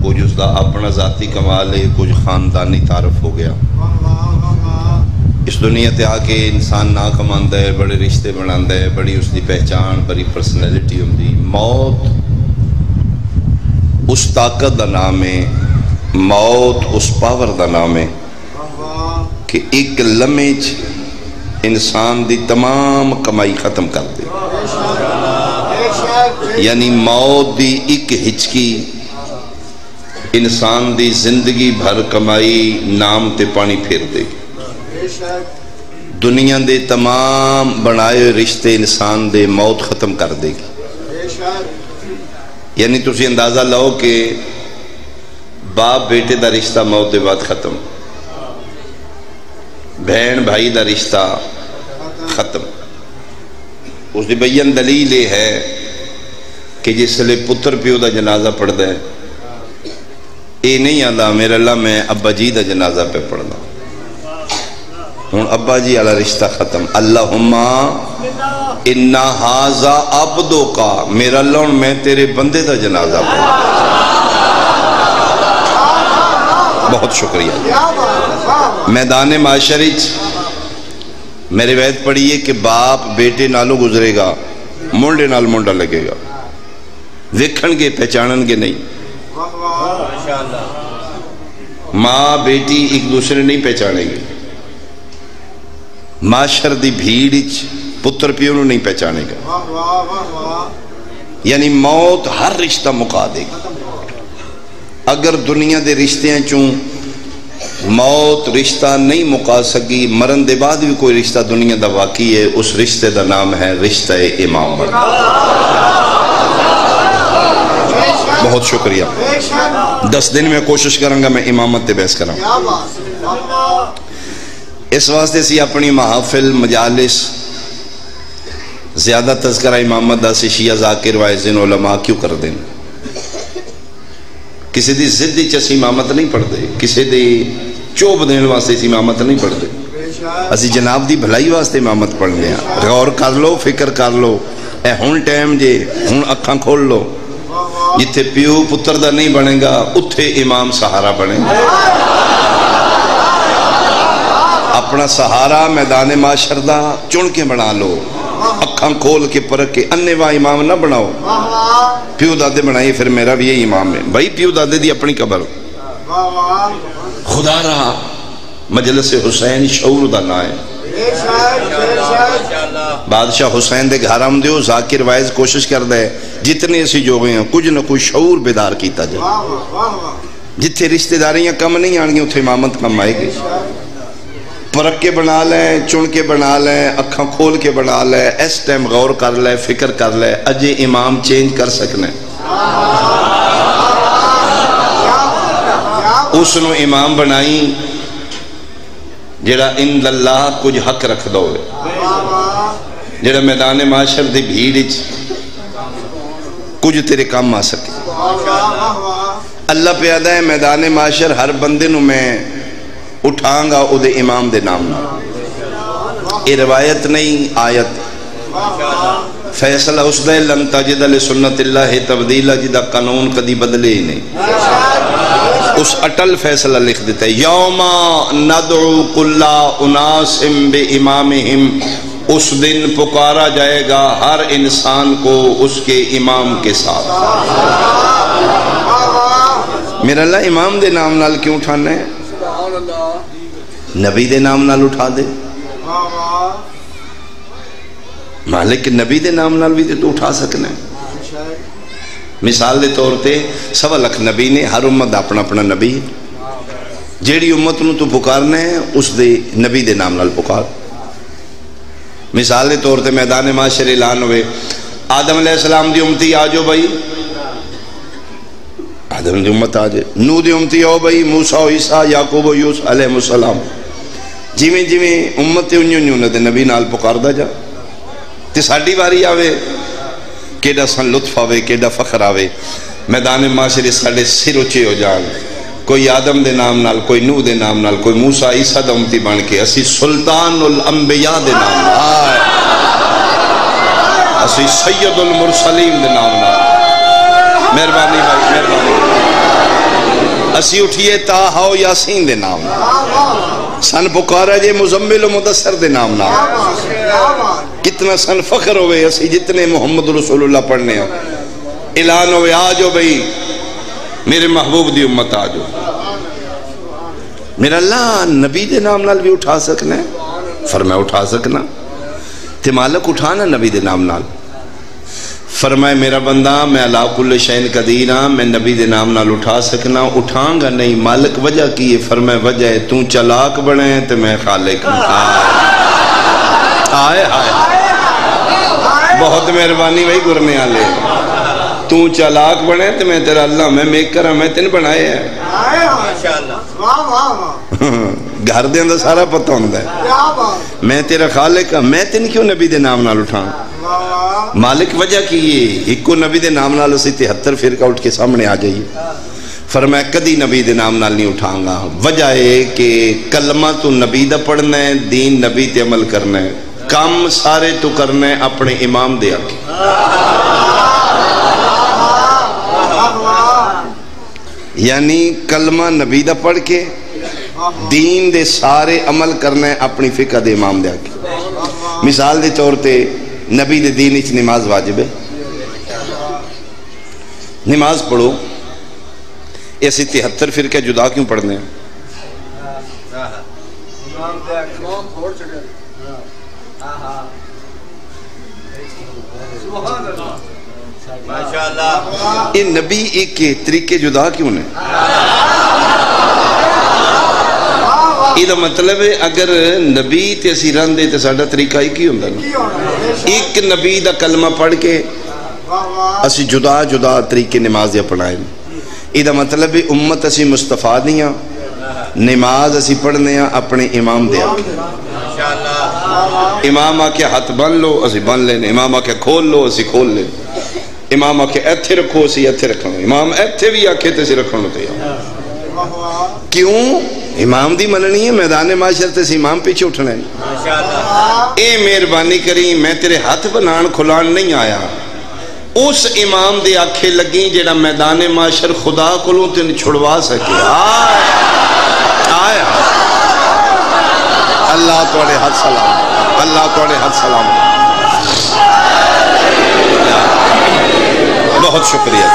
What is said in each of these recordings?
کچھ اس دا اپنا ذاتی کمال ہے، کچھ خاندانی تعارف ہو گیا۔ اس دنیا تے آ کے انسان نہ کماندا ہے، بڑے رشتے بناندا ہے، بڑی اس دی پہچان، بڑی پرسنالٹی ہوندی۔ موت اس طاقت دا نام ہے، موت اس پاور دا نام ہے کہ ایک لمحے انسان دی تمام کمائی ختم کر دے۔ یعنی موت دی ایک ہچکی انسان دی زندگی بھر کمائی نام تے پانی پھیر دے گی۔ دنیا دے تمام بنائے رشتے انسان دے موت ختم کر دے گی۔ یعنی تسی اندازہ لو کہ باپ بیٹے دا رشتہ موت دے بعد ختم، بہن بھائی دا رشتہ ختم۔ اس دی بیان دلیل یہ ہے کہ جس لئے پتر پیو دا جنازہ پڑھ دے اے نہیں آدھا میرے اللہ میں ابا جی دا جنازہ پہ پڑھنا، ہون ابا جی علی رشتہ ختم۔ اللہم انا ہازا عبدو کا، میرا اللہ میں تیرے بندے دا جنازہ پڑھنا۔ بہت شکریہ۔ میدان معاشرے میں روایت پڑھی ہے کہ باپ بیٹے نالوں گزرے گا، منڈے نال منڈا لگے گا، دیکھن گے پہچانن گے نہیں۔ ماں بیٹی ایک دوسرے نہیں پہچانے گے، معاشر دی بھیڑ پتر پیو نو نہیں پہچانے گا۔ یعنی موت ہر رشتہ مکا دے گی۔ اگر دنیا دے رشتے ہیں چوں موت رشتہ نہیں مکا سکی، مرن دے بعد بھی کوئی رشتہ دنیا دا واقعی ہے، اس رشتے دا نام ہے رشتہ امام۔ بہت شکریہ۔ 10 دن میں کوشش کروں گا میں امامت تے بحث کروں۔ اس واسطے سی اپنی محافل مجالس زیادہ تذکرہ امامت دا سی شیعہ ذاکر وائزین علماء کیوں کر دیں؟ کسی دی ضد چسی امامت نہیں پڑھ دے، کسی دی چوب دین واسطے سی امامت نہیں پڑھ دے، اسی جناب دی بھلائی واسطے امامت پڑھنے ہیں۔ غور کر لو، فکر کر لو، اے ہون ٹائم جے، ہون اکھاں کھول لو، جتھے پیو پتر دا نہیں بنے گا اتھے امام سہارا بنے گا۔ اپنا سہارا میدان معاشر دا چن کے بنا لو، اکھاں کھول کے پرکھ کے، انیواں امام نہ بناؤ۔ پیو دادے بنائی پھر میرا بھی یہی امام ہے بھائی، پیو دادے دی اپنی قبر۔ خدا رہا مجلس حسین شعور دا نہ ہے۔ بادشاہ حسین دے گھر ہم دیو ذاکر وائز کوشش کر دے جتنے اسی جو گئے ہیں کچھ نہ کچھ شعور بیدار کیتا جائے۔ جتھے رشتہ داریاں کم نہیں آنگی اتھے امامت کم آئے گی۔ پرکھ کے بنا لیں، چن کے بنا لیں، اکھاں کھول کے بنا لیں، اس ٹائم غور کر لیں، فکر کر لیں، اجے امام چینج کر سکنے۔ اس نو امام بنائی جڑا ان اللہ کچھ حق رکھ دو ہے، جڑا میدان معاشر دی بھیڑ کچھ تیرے کام آ سکے۔ اللہ پیادہ ہے میدان معاشر ہر بندے نو میں اٹھاں گا او دے امام دے نام نہ۔ یہ روایت نہیں آیت۔ فیصلہ اس دے لن تجد لسنت اللہ تبدیلہ جدہ قانون کدی بدلے ہی نہیں۔ اس اٹل فیصلہ لکھ دیتا ہے یوم ندعو کل اناس بے امامہم، اس دن پکارا جائے گا ہر انسان کو اس کے امام کے ساتھ۔ میرا اللہ امام دے نام نال کیوں اٹھانا ہے؟ نبی دے نام نال اٹھا دے، مالک نبی دے نام نال بھی تو اٹھا سکنا ہے۔ مثال دے طور تے 1.25 لاکھ نبی نے، ہر امت اپنا اپنا نبی ہے، جیڑی امت نو تو پکارنا ہے اس دے نبی دے نام نال پکار۔ مثال دے طور تے میدان معاشر اعلان ہوئے آدم علیہ السلام دی امتی آجو بھائی، آدم دی امت آجے، نو دی امتی آؤ بھائی، موسیٰ و عیسیٰ یعقوب و یوسف علیہ السلام، جیویں جیویں امت انیوں دے نبی نال پکار دا جا تے ساڈی واری آوے، کیڑا سن لطف آوے، کیڑا فخر آوے، میدان معاشرے ساڑے سر اچھے ہو جان، کوئی آدم دے نام نال، کوئی نوح دے نام نال، کوئی موسیٰ عیسیٰ دا امتی بن کے، اسی سلطان الانبیاء دے نام نال، اسی سید المرسلین دے نام نال۔ مہربانی بھائی، مہربانی۔ اسی اٹھیے تا ہاؤ یاسین دے نام سن پکارا جے مزمل و مدثر دے نام کتنا سن فخر ہوئے اسی جتنے محمد رسول اللہ پڑھنے ہیں اعلان ہوئے آجو بھئی میرے محبوب دی امت آجو میرا اللہ نبی دے نام نال بھی اٹھا سکنا ہے فرمایا اٹھا سکنا تے مالک اٹھانا نبی دے نام نال فرمائے میرا بندہ میں علا کل شین قدیر ہاں میں نبی دے نام نال اٹھا سکنا اٹھاں گا نہیں مالک وجہ کی ہے فرمائے وجہ ہے تو چلاک بڑھے تے میں خالق آئے بہت مہربانی بھائی گرنے آلے تو چلاک بڑھے تے میں تیرا اللہ میں میکر ہاں میں تین بنائے ہیں گھر دے اندر سارا پتہ ہوندہ ہے میں تیرا خالق ہاں میں تین کیوں نبی دے نام نال اٹھاں مالک وجہ کی یہ ایک کو نبی دے نام نال اسی 73 فرقہ اٹھ کے سامنے آ جائیے فرمایا کدی نبی دے نام نال نہیں اٹھاؤں گا وجہ ہے کہ کلمہ تو نبی دا پڑھنا ہے دین نبی تے عمل کرنا ہے کام سارے تو کرنا ہے اپنے امام دے آکے یعنی کلمہ نبی دا پڑھ کے دین دے سارے عمل کرنا ہے اپنی فقہ دے امام دے آکے مثال دے طور تے نبی دے دین اچ نماز واجب ہے نماز پڑھو ایسی 73 فرقہ جدا کیوں پڑھنے ہیں یہ نبی ایک کے طریقے جدا کیوں نے یہ مطلب ہے اگر نبی تے اسی رن دے تے ساڑھا طریقہ ایک ہی ہوندہ نا ایک نبی دا کلمہ پڑھ کے اسی جدا جدا طریقے نماز یا پڑھائیں یہ مطلب ہے امت اسی مصطفیٰ دیا نماز اسی پڑھنے ہیں اپنے امام دے آکے امام آکے ہاتھ بن لو اسی بن لینے امام آکے کھول لو اسی کھول لیں امام آکے ایتھے رکھو اسی ایتھے رکھو امام ایتھے بھی آکے تے اسی رکھو تے کیوں امام دی مننی ہے میدان معاشر تے امام پیچھے اٹھنا ہے اے مہربانی کری میں تیرے ہاتھ بنان کھلان نہیں آیا اس امام دے آنکھیں لگیں جیڑا میدان معاشر خدا کلوں تین چھڑوا سکے آیا اللہ توڑے حد سلام اللہ توڑے حد سلام بہت شکریہ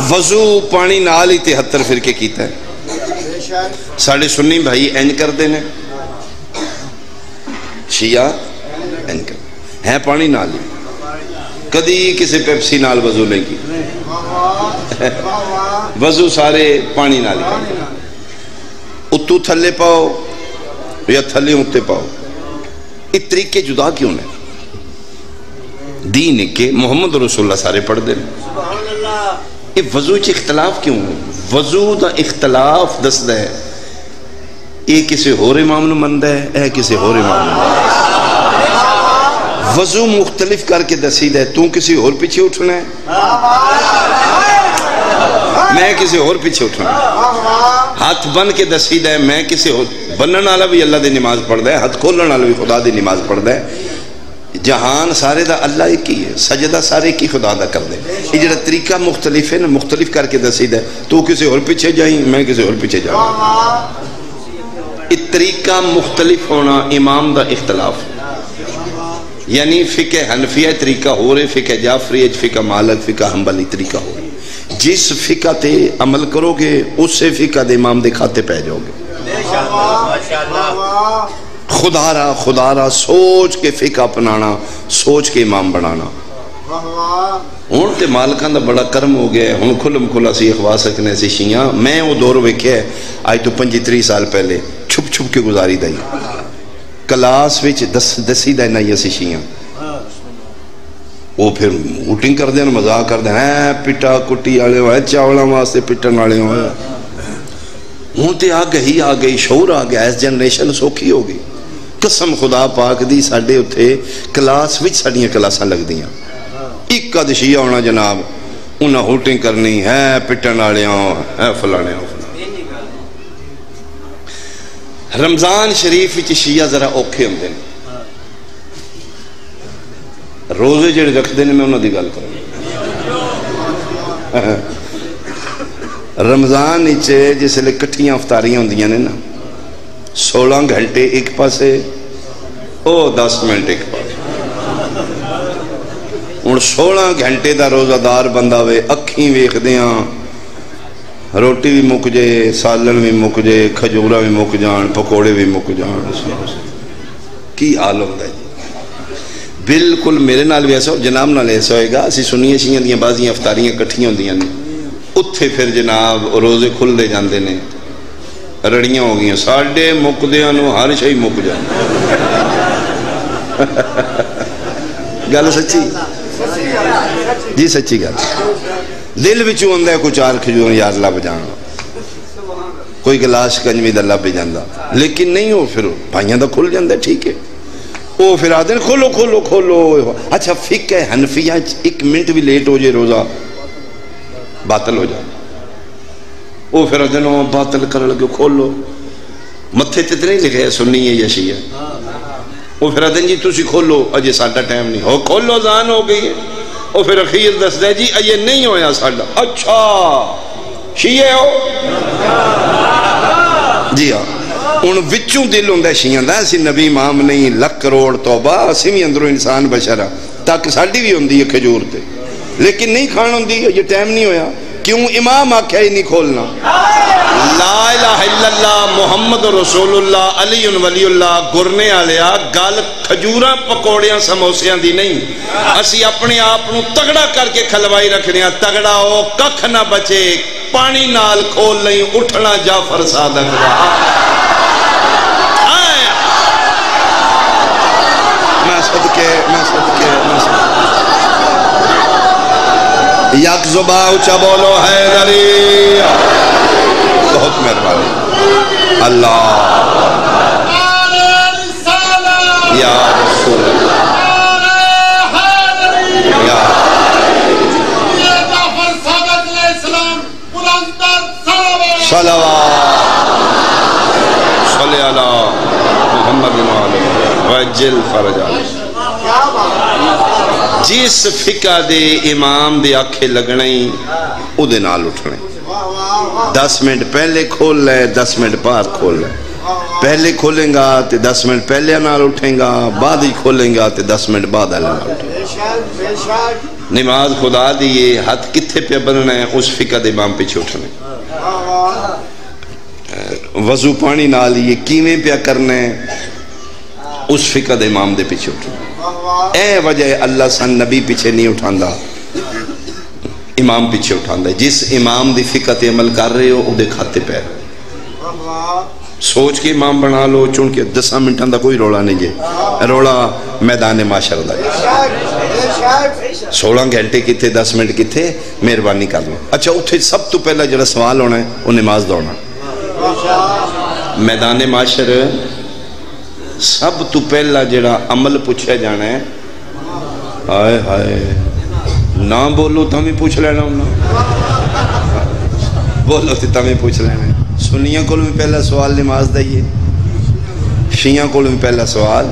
وضو پانی نال ہی 73 فرقے کیتا ہے ساڑھے سنی بھائی اینج کر دینے شیعہ اینج کر ہیں پانی نال ہی کدی کسی پیپسی نال وضو نہیں کی وضو سارے پانی نال ہی اتو تھلے پاؤ یا تھلے اتے پاؤ اس طریقے جدا کیوں نے دین کے محمد رسول اللہ سارے پڑھ دیں یہ وضو چ اختلاف کیوں وضو دا اختلاف دس دے یہ کسی ہور امام نو مند ہے اے کسی ہور امام نو وضو مختلف کر کے دسی دے تو کسی اور پیچھے اٹھنا ہے میں کسی اور پیچھے اٹھنا ہے ہاتھ بن کے دسی دے میں کسی اور بنن والا بھی اللہ دی نماز پڑھ دے ہاتھ کھولن والا بھی خدا دی نماز پڑھ دے جہان سارے دا اللہ ایک ہی ہے سجدہ سارے کی خدا دا کر دے یہ جڑا طریقہ مختلف ہے نا مختلف کر کے دسی دے تو کسی اور پیچھے جائیں میں کسی اور پیچھے جاؤں یہ طریقہ مختلف ہونا امام دا اختلاف یعنی فقہ حنفیہ طریقہ ہو رہے فقہ جعفری فقہ مالک فقہ حنبلی طریقہ ہو رہے جس فقہ تے عمل کرو گے اس سے فقہ دے امام دے کھاتے پہ جاؤ گے خدا را سوچ کے فقہ اپنانا سوچ کے امام بنانا ہون تے مالکان دا بڑا کرم ہو گیا ہون کھلم کھلا سی اخوا سکنے سی شیعہ میں وہ دور ویکھے آج تو 25-30 سال پہلے چھپ چھپ کے گزاری دائی کلاس وچ دسی دائی نہیں اسی شیعہ وہ پھر موٹنگ کر دیں مزاق کر دیں پٹا کٹی آلے ہوئے چاولا واسطے پٹن آلے ہوئے ہون تے آ گئی شعور آ گیا اس جنریشن سوکھی ہوگی قسم خدا پاک دی ساڑھے اتھے کلاس وچ ساڑھیاں کلاساں لگ دیاں ایک قد شیعہ ہونا جناب انہاں ہوٹنگ کرنی ہے پٹن آلے ہوں ہے فلانے ہوں رمضان شریف وچ شیعہ ذرا اوکھے ہم دیں روزے جڑے رکھتے ہیں میں انہوں دی گل کروں. رمضان جس لئے کٹھیاں افطاریاں ہوندیاں نے نا 16 گھنٹے ایک پاسے 10 منٹ ایک پاسے. ہوں 16 گھنٹے دا روزہ دار بندہ وے اکھیں ویکھ دیاں روٹی بھی مک جائے سالن بھی مک جائے کھجورا بھی مک جان پکوڑے بھی مک جان کی حال ہوتا ہے جی. بالکل میرے نال بھی ایسا جناب نال ایسا ہوئے گا اسی سنیے شیئں دیاں بازیاں افطاریاں کٹھیاں ہوندیاں نے اتھے پھر جناب روزے کھل دے جاندے نے رڑیاں ہو گئیں ساڑھے مک دیاں نو ہر شئی مک جان. گل سچی جی سچی گل. دل بچوں ہوندہ ہے کچھ آر کھجور یار لب جانا کوئی گلاس کنجوی دا لب جاندہ لیکن نہیں ہو پھر بھائیاں دا کھل جاندہ ٹھیک ہے وہ پھر آدھے کھولو کھولو کھولو. اچھا فقہ حنفیہ 1 منٹ بھی لیٹ ہو جائے روزہ باطل ہو جائے. وہ پھر آدھے باطل کر لگے کھولو متھے تے نہیں لکھے ہے سنی ہے یا شیعہ. وہ پھر آدھے جی تسی کھولو اجے ساڈا ٹائم نہیں ہو کھولو زان ہو گئی ہے. وہ پھر اخیر دس دے جی یہ نہیں ہویا ساڈا. اچھا شیعہ ہو جی ہاں ان وچوں دل ہوندہ ہے شیعہ دا اسی نبی امام نہیں لکھ کروڑ توبہ اسی بھی اندروں انسان بشرہ تاکہ ساڑی بھی ہوندی ہے کھجور تے لیکن نہیں کھان ہوندی یہ ٹائم نہیں ہویا. کیوں امام آکھا ہی نہیں کھولنا. لا الہ الا اللہ محمد رسول اللہ علی ولی اللہ گرنے آلیا گل کھجوراں پکوڑیاں سموسیاں دی نہیں. اسی اپنے آپنوں تگڑا کر کے کھلوائی رکھنے ہیں تگڑا ہو ککھ نہ بچے پانی نال کھول نہیں اٹھنا جعفر صادق دا. میں صدقے یک زبا اچھا بولو حیدری بہت مہربانی اللہ یا رسول یا صلوات صلی اللہ محمد وجل فرج جس فقہ دے امام دے آنکھیں لگنیں او دے نال اٹھنے 10 منٹ پہلے کھول لے 10 منٹ بعد کھول لے. پہلے کھولیں گا تے 10 منٹ پہلے نال اٹھیں گا بعد ہی کھولیں گا تے 10 منٹ بعد نال اٹھیں گا. نماز خدا دیئے ہاتھ کتھے پہ بننا ہے اس فقہ دے امام پیچھے اٹھنے. وضو پانی نال یہ کیویں پہ کرنا ہے اس فقہ دے امام دے پیچھے اٹھنے. اے وجہ اللہ سن نبی پیچھے نہیں اٹھاندہ امام پیچھے اٹھاندہ. جس امام دی فقہ تے عمل کر رہے ہو او دے کھاتے پہ سوچ کے امام بنا لو چونکہ 10 منٹاں دا کوئی روڑا نہیں جے روڑا میدان معاشر دا 16 گھنٹے کتھے 10 منٹ کتھے مہربانی کر لو. اچھا اتھے سب تو پہلا جڑا سوال ہونا ہے وہ نماز دا ہونا. میدان معاشر سب تو پہلا جڑا عمل پوچھا جانا ہے آئے ہائے نہ بولو تو ہمیں پوچھ لینا ہوں بولو تو ہمیں پوچھ لینا. سنیاں کو بھی پہلا سوال نماز دائیے شیعہ کو بھی پہلا سوال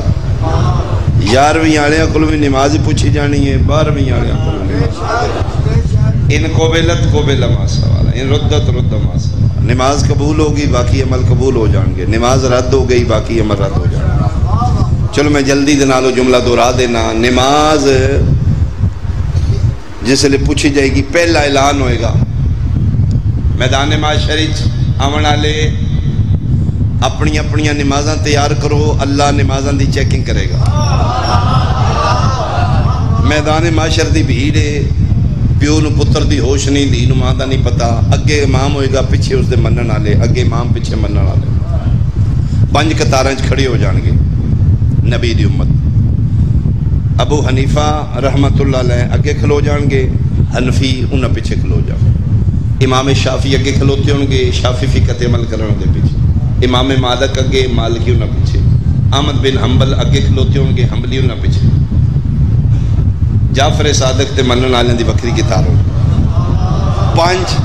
11ویں آڑیاں کو بھی نماز پوچھی جانی ہے 12ویں آڑیاں کو بھی ان قبلت قبل ما سوال ان ردت رد ما سوال. نماز قبول ہوگی باقی عمل قبول ہو جان گے. نماز رد ہو گئی باقی عمل رد ہو جان گے. چلو میں جلدی دنالو جملہ دورا دینا. نماز جس لئے پوچھی جائے گی پہلا اعلان ہوئے گا میدان معاشر آمنا لے اپنی اپنی نمازاں تیار کرو اللہ نمازاں دی چیکنگ کرے گا. میدان معاشر دی بھیڑے پیو نو پتر دی ہوش نہیں دی نو ماں دا نہیں پتا. اگے امام ہوئے گا پیچھے اس دے منن والے اگے امام پیچھے منن والے 5 قطاراں کھڑے ہو جان گے. نبی دی امت ابو حنیفہ رحمت اللہ علیہ اگے کھلو جان گے حنفی انہاں پیچھے کھلو جان. امام شافعی اگے کھلوتے ہوں گے شافعی فقہ تے عمل کرن دے پیچھے. امام مالک اگے مالکی انہاں پیچھے. احمد بن حنبل اگے کھلوتے ہوں گے حنبلی انہاں پیچھے. جعفر صادق تے منن والے دی بکری قطار ہو 5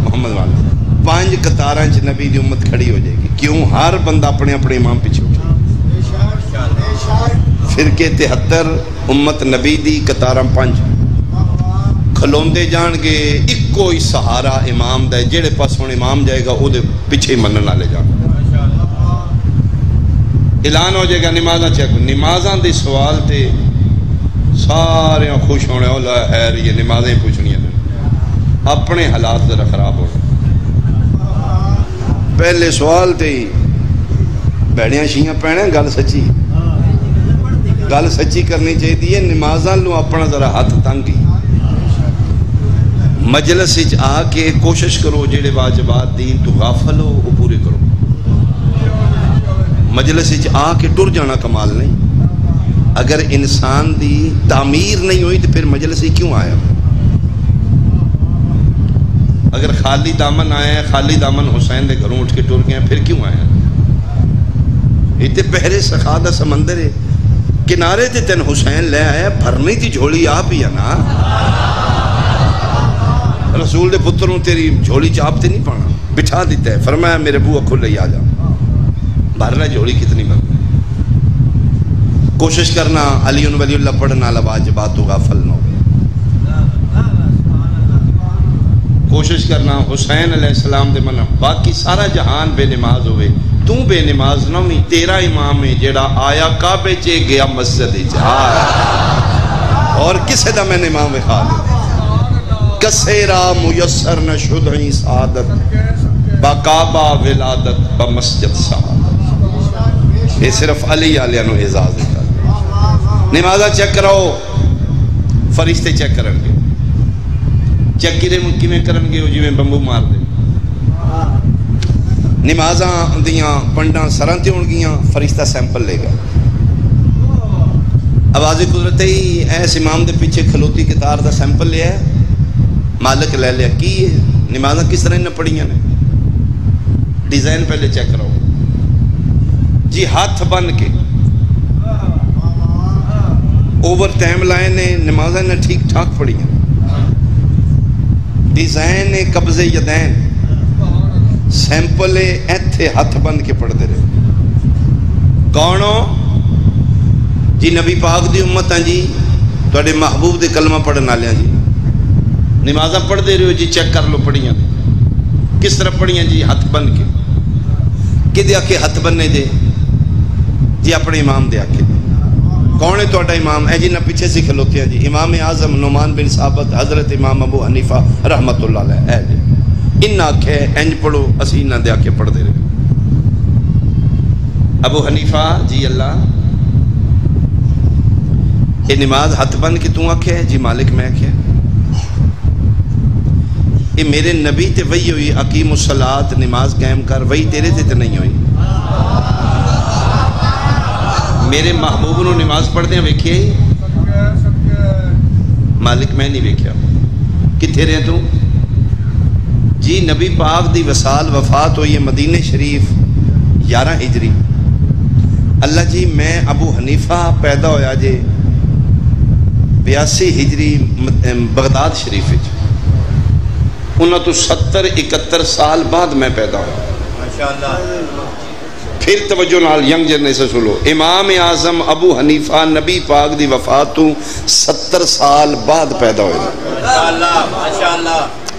محمد والے 5 قطاراں چ نبی دی امت کھڑی ہو جائے گی. کیوں ہر بندہ اپنے اپنے امام پیچھے ہو جائے. فرقے 73 امت نبی دی قطاراں 5 کھلوندے جان گے اکو ہی سہارا امام دے جیڑے پاس ہون امام جائے گا او دے پیچھے منن والے جان اعلان ہو جائے گا نمازاں چیک نمازاں دے سوال تے سارے خوش ہونے اولا خیر یہ نمازیں پوچھنی ہیں اپنے حالات ذرا خراب ہو پہلے سوال تے ہی بیڑیاں شیاں پہنے گل سچی کرنی چاہیے نمازاں لوں اپنا ذرا ہاتھ تنگی مجلس آ کے کوشش کرو جیڑے واجبات دین تو غافل ہو وہ پورے کرو مجلس آ کے ٹر جانا کمال نہیں اگر انسان دی تعمیر نہیں ہوئی تو پھر مجلس کیوں آیا اگر خالی دامن آیا ہے خالی دامن حسین دے گھروں اٹھ کے ٹر گئے پھر کیوں آیا اتنے بحر سخا دا سمندر ہے کنارے تے تین حسین لے آیا بھرنی تھی جھولی آپ ہی ہے نا رسول دے پتروں تیری جھولی چاپ تے نہیں پانا بٹھا دیتا ہے فرمایا میرے بو اکھو لے آ جا بھرنا جھولی کتنی بھرنا کوشش کرنا علی ولی اللہ پڑھنا واجبات تو غافل نہ ہو کوشش کرنا حسین علیہ السلام دے منع باقی سارا جہان بے نماز ہوئے تو بے نماز نہ ہوئی تیرا امام ہے جیڑا آیا کعبے چے گیا مسجد اور کسے دا میں امام خالد کسیرا میسر نشدعی سعادت با کعبہ ولادت با مسجد سعادت یہ صرف علی علیہ نو اعزاز دیتا نمازہ چیک کراؤ فرشتے چیک کرنگے چیک کی میں کرنگے جی میں بمبو مار دے نمازاں دیاں پنڈاں سرانتے ہونگیاں فرشتہ سیمپل لے گا آواز قدرت ہی ایس امام دے پیچھے کھلوتی کتار دا سیمپل لیا ہے مالک لے لیا کی ہے نمازاں کس طرح نہ پڑھیاں نے ڈیزائن پہلے چیک کراؤ جی ہاتھ بن کے اوور ٹائم لائے نے نمازاں نے ٹھیک ٹھاک پڑھیاں ڈیزائن قبضے یدین سیمپلے ایتھے ہاتھ بند کے پڑھ دے رہے کونوں جی نبی پاک دی امت ہیں جی توڑے محبوب دے کلمہ پڑھنا لیا جی نمازہ پڑھ دے رہے ہو جی چیک کر لو پڑھیاں کس طرح پڑھیاں جی ہاتھ بند کے کہ دے آکے ہاتھ بننے دے جی اپنے امام دے آکے کون ہے توڑا امام اے جی نہ پیچھے سے کھلوتے ہیں جی امام اعظم نعمان بن ثابت حضرت امام ابو حنیفہ رحمت اللہ علیہ اے جی ان آکھے انج پڑھو اسی نہ دے آکے پڑھ دے رہے ابو حنیفہ جی اللہ یہ نماز ہاتھ بند کے تو آکھے جی مالک میں آکھے یہ میرے نبی تے وہی ہوئی اقیم الصلاۃ نماز قائم کر وہی تیرے تے نہیں ہوئی میرے محبوب نو نماز پڑھتے ہیں ویکھیے مالک میں نہیں ویکھیا کتھے رہے تو جی نبی پاک دی وصال وفات ہوئی ہے مدینہ شریف 11 ہجری اللہ جی میں ابو حنیفہ پیدا ہویا جے 82 ہجری بغداد شریف انہوں تو 70-71 سال بعد میں پیدا ہوا پھر توجہ نال ینگ جنریشن سنو امام اعظم ابو حنیفہ نبی پاک دی وفات تو 70 سال بعد پیدا ہوئے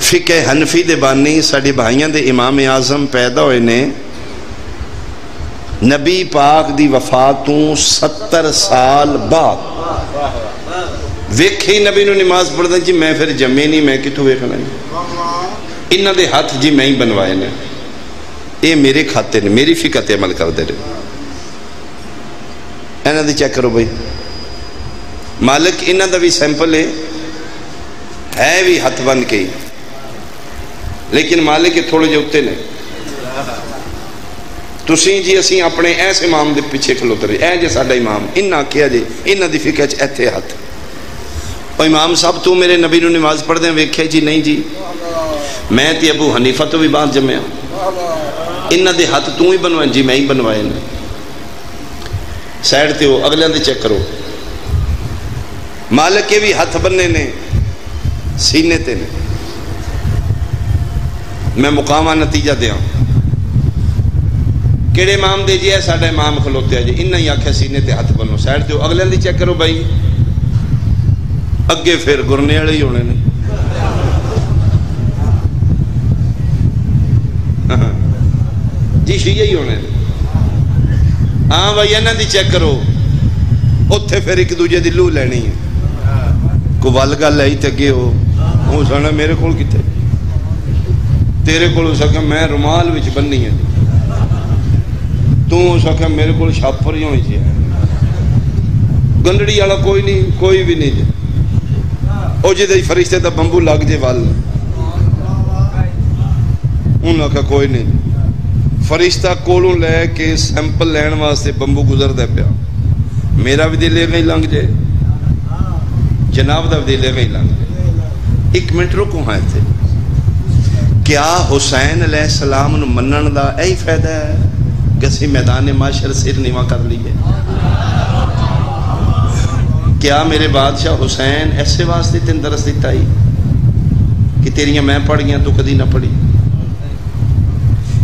فقہ حنفی دے بانی ساڑی بھائیاں دے امام اعظم پیدا ہوئے نے نبی پاک دی وفات تو 70 سال بعد ویکھے نبی نو نماز پڑھ دیں جی میں پھر جمعے نہیں میں کتوں ویکھنا نہیں انہاں دے ہاتھ جی میں ہی بنوائے نے اے میرے کھاتے نے میری فقہ تے عمل کر دے رہے انہاں دے چیک کرو بھائی مالک انہاں دا بھی سیمپل ہے بھی ہاتھ بن کے لیکن مالک تھوڑے جو اتے نے تسی جی اسی اپنے ایسے امام دے پیچھے کھلوتے رہے اے جے ساڈا امام انہاں کیا جے انہاں دی فقہ چ ایتھے ہاتھ اور امام صاحب تو میرے نبی نو نماز پڑھ دیں ویکھے جی نہیں جی میں تے ابو حنیفہ تو بھی بات جمعہ انہاں دے ہاتھ تو ہی بنوائے جی میں ہی بنوائے نے سائڈ تے ہو اگلے دے چیک کرو مالک کے بھی ہاتھ بننے نے سینے تے نے میں مقامہ نتیجہ دیا کیڑے امام دے جی ہے ساڈا امام کھلوتے ہے جی انہاں ہی آکھیا سینے تے ہاتھ بنو سائڈ تے اگلے دی چیک کرو بھائی اگے پھر گرنے والے ہی ہونے نے جی شیعہ ہی ہونے ہاں بھائی انہاں دی چیک کرو اتھے پھر ایک دوجے دی لو لینی ہے کو ول گل ہے تے اگے ہو سانا میرے کول کتے تیرے کول ہو سکا میں رومال وچ بننی ہے تو ہو سکا میرے کول شاپر ہی ہونی چاہیے گنڈڑی والا کوئی نہیں کوئی بھی نہیں او جے دے فرشتے دا بمبو لگ جے وال انہاں کا کوئی نہیں فرشتہ کولوں لے کے سیمپل لین واسطے بمبو گزر دے پیا میرا بھی دل میں لنگ جائے جناب دا بھی دل میں لنگ جائے ایک منٹ رکو ہاں تھے کیا حسین علیہ السلام نو منن دا ایہی فائدہ ہے کسی میدان معاشر سر نیواں کر لیے کیا میرے بادشاہ حسین ایسے واسطے تین درس دیتا ہی کہ تیریاں میں پڑھ گیا تو کدی نہ پڑھی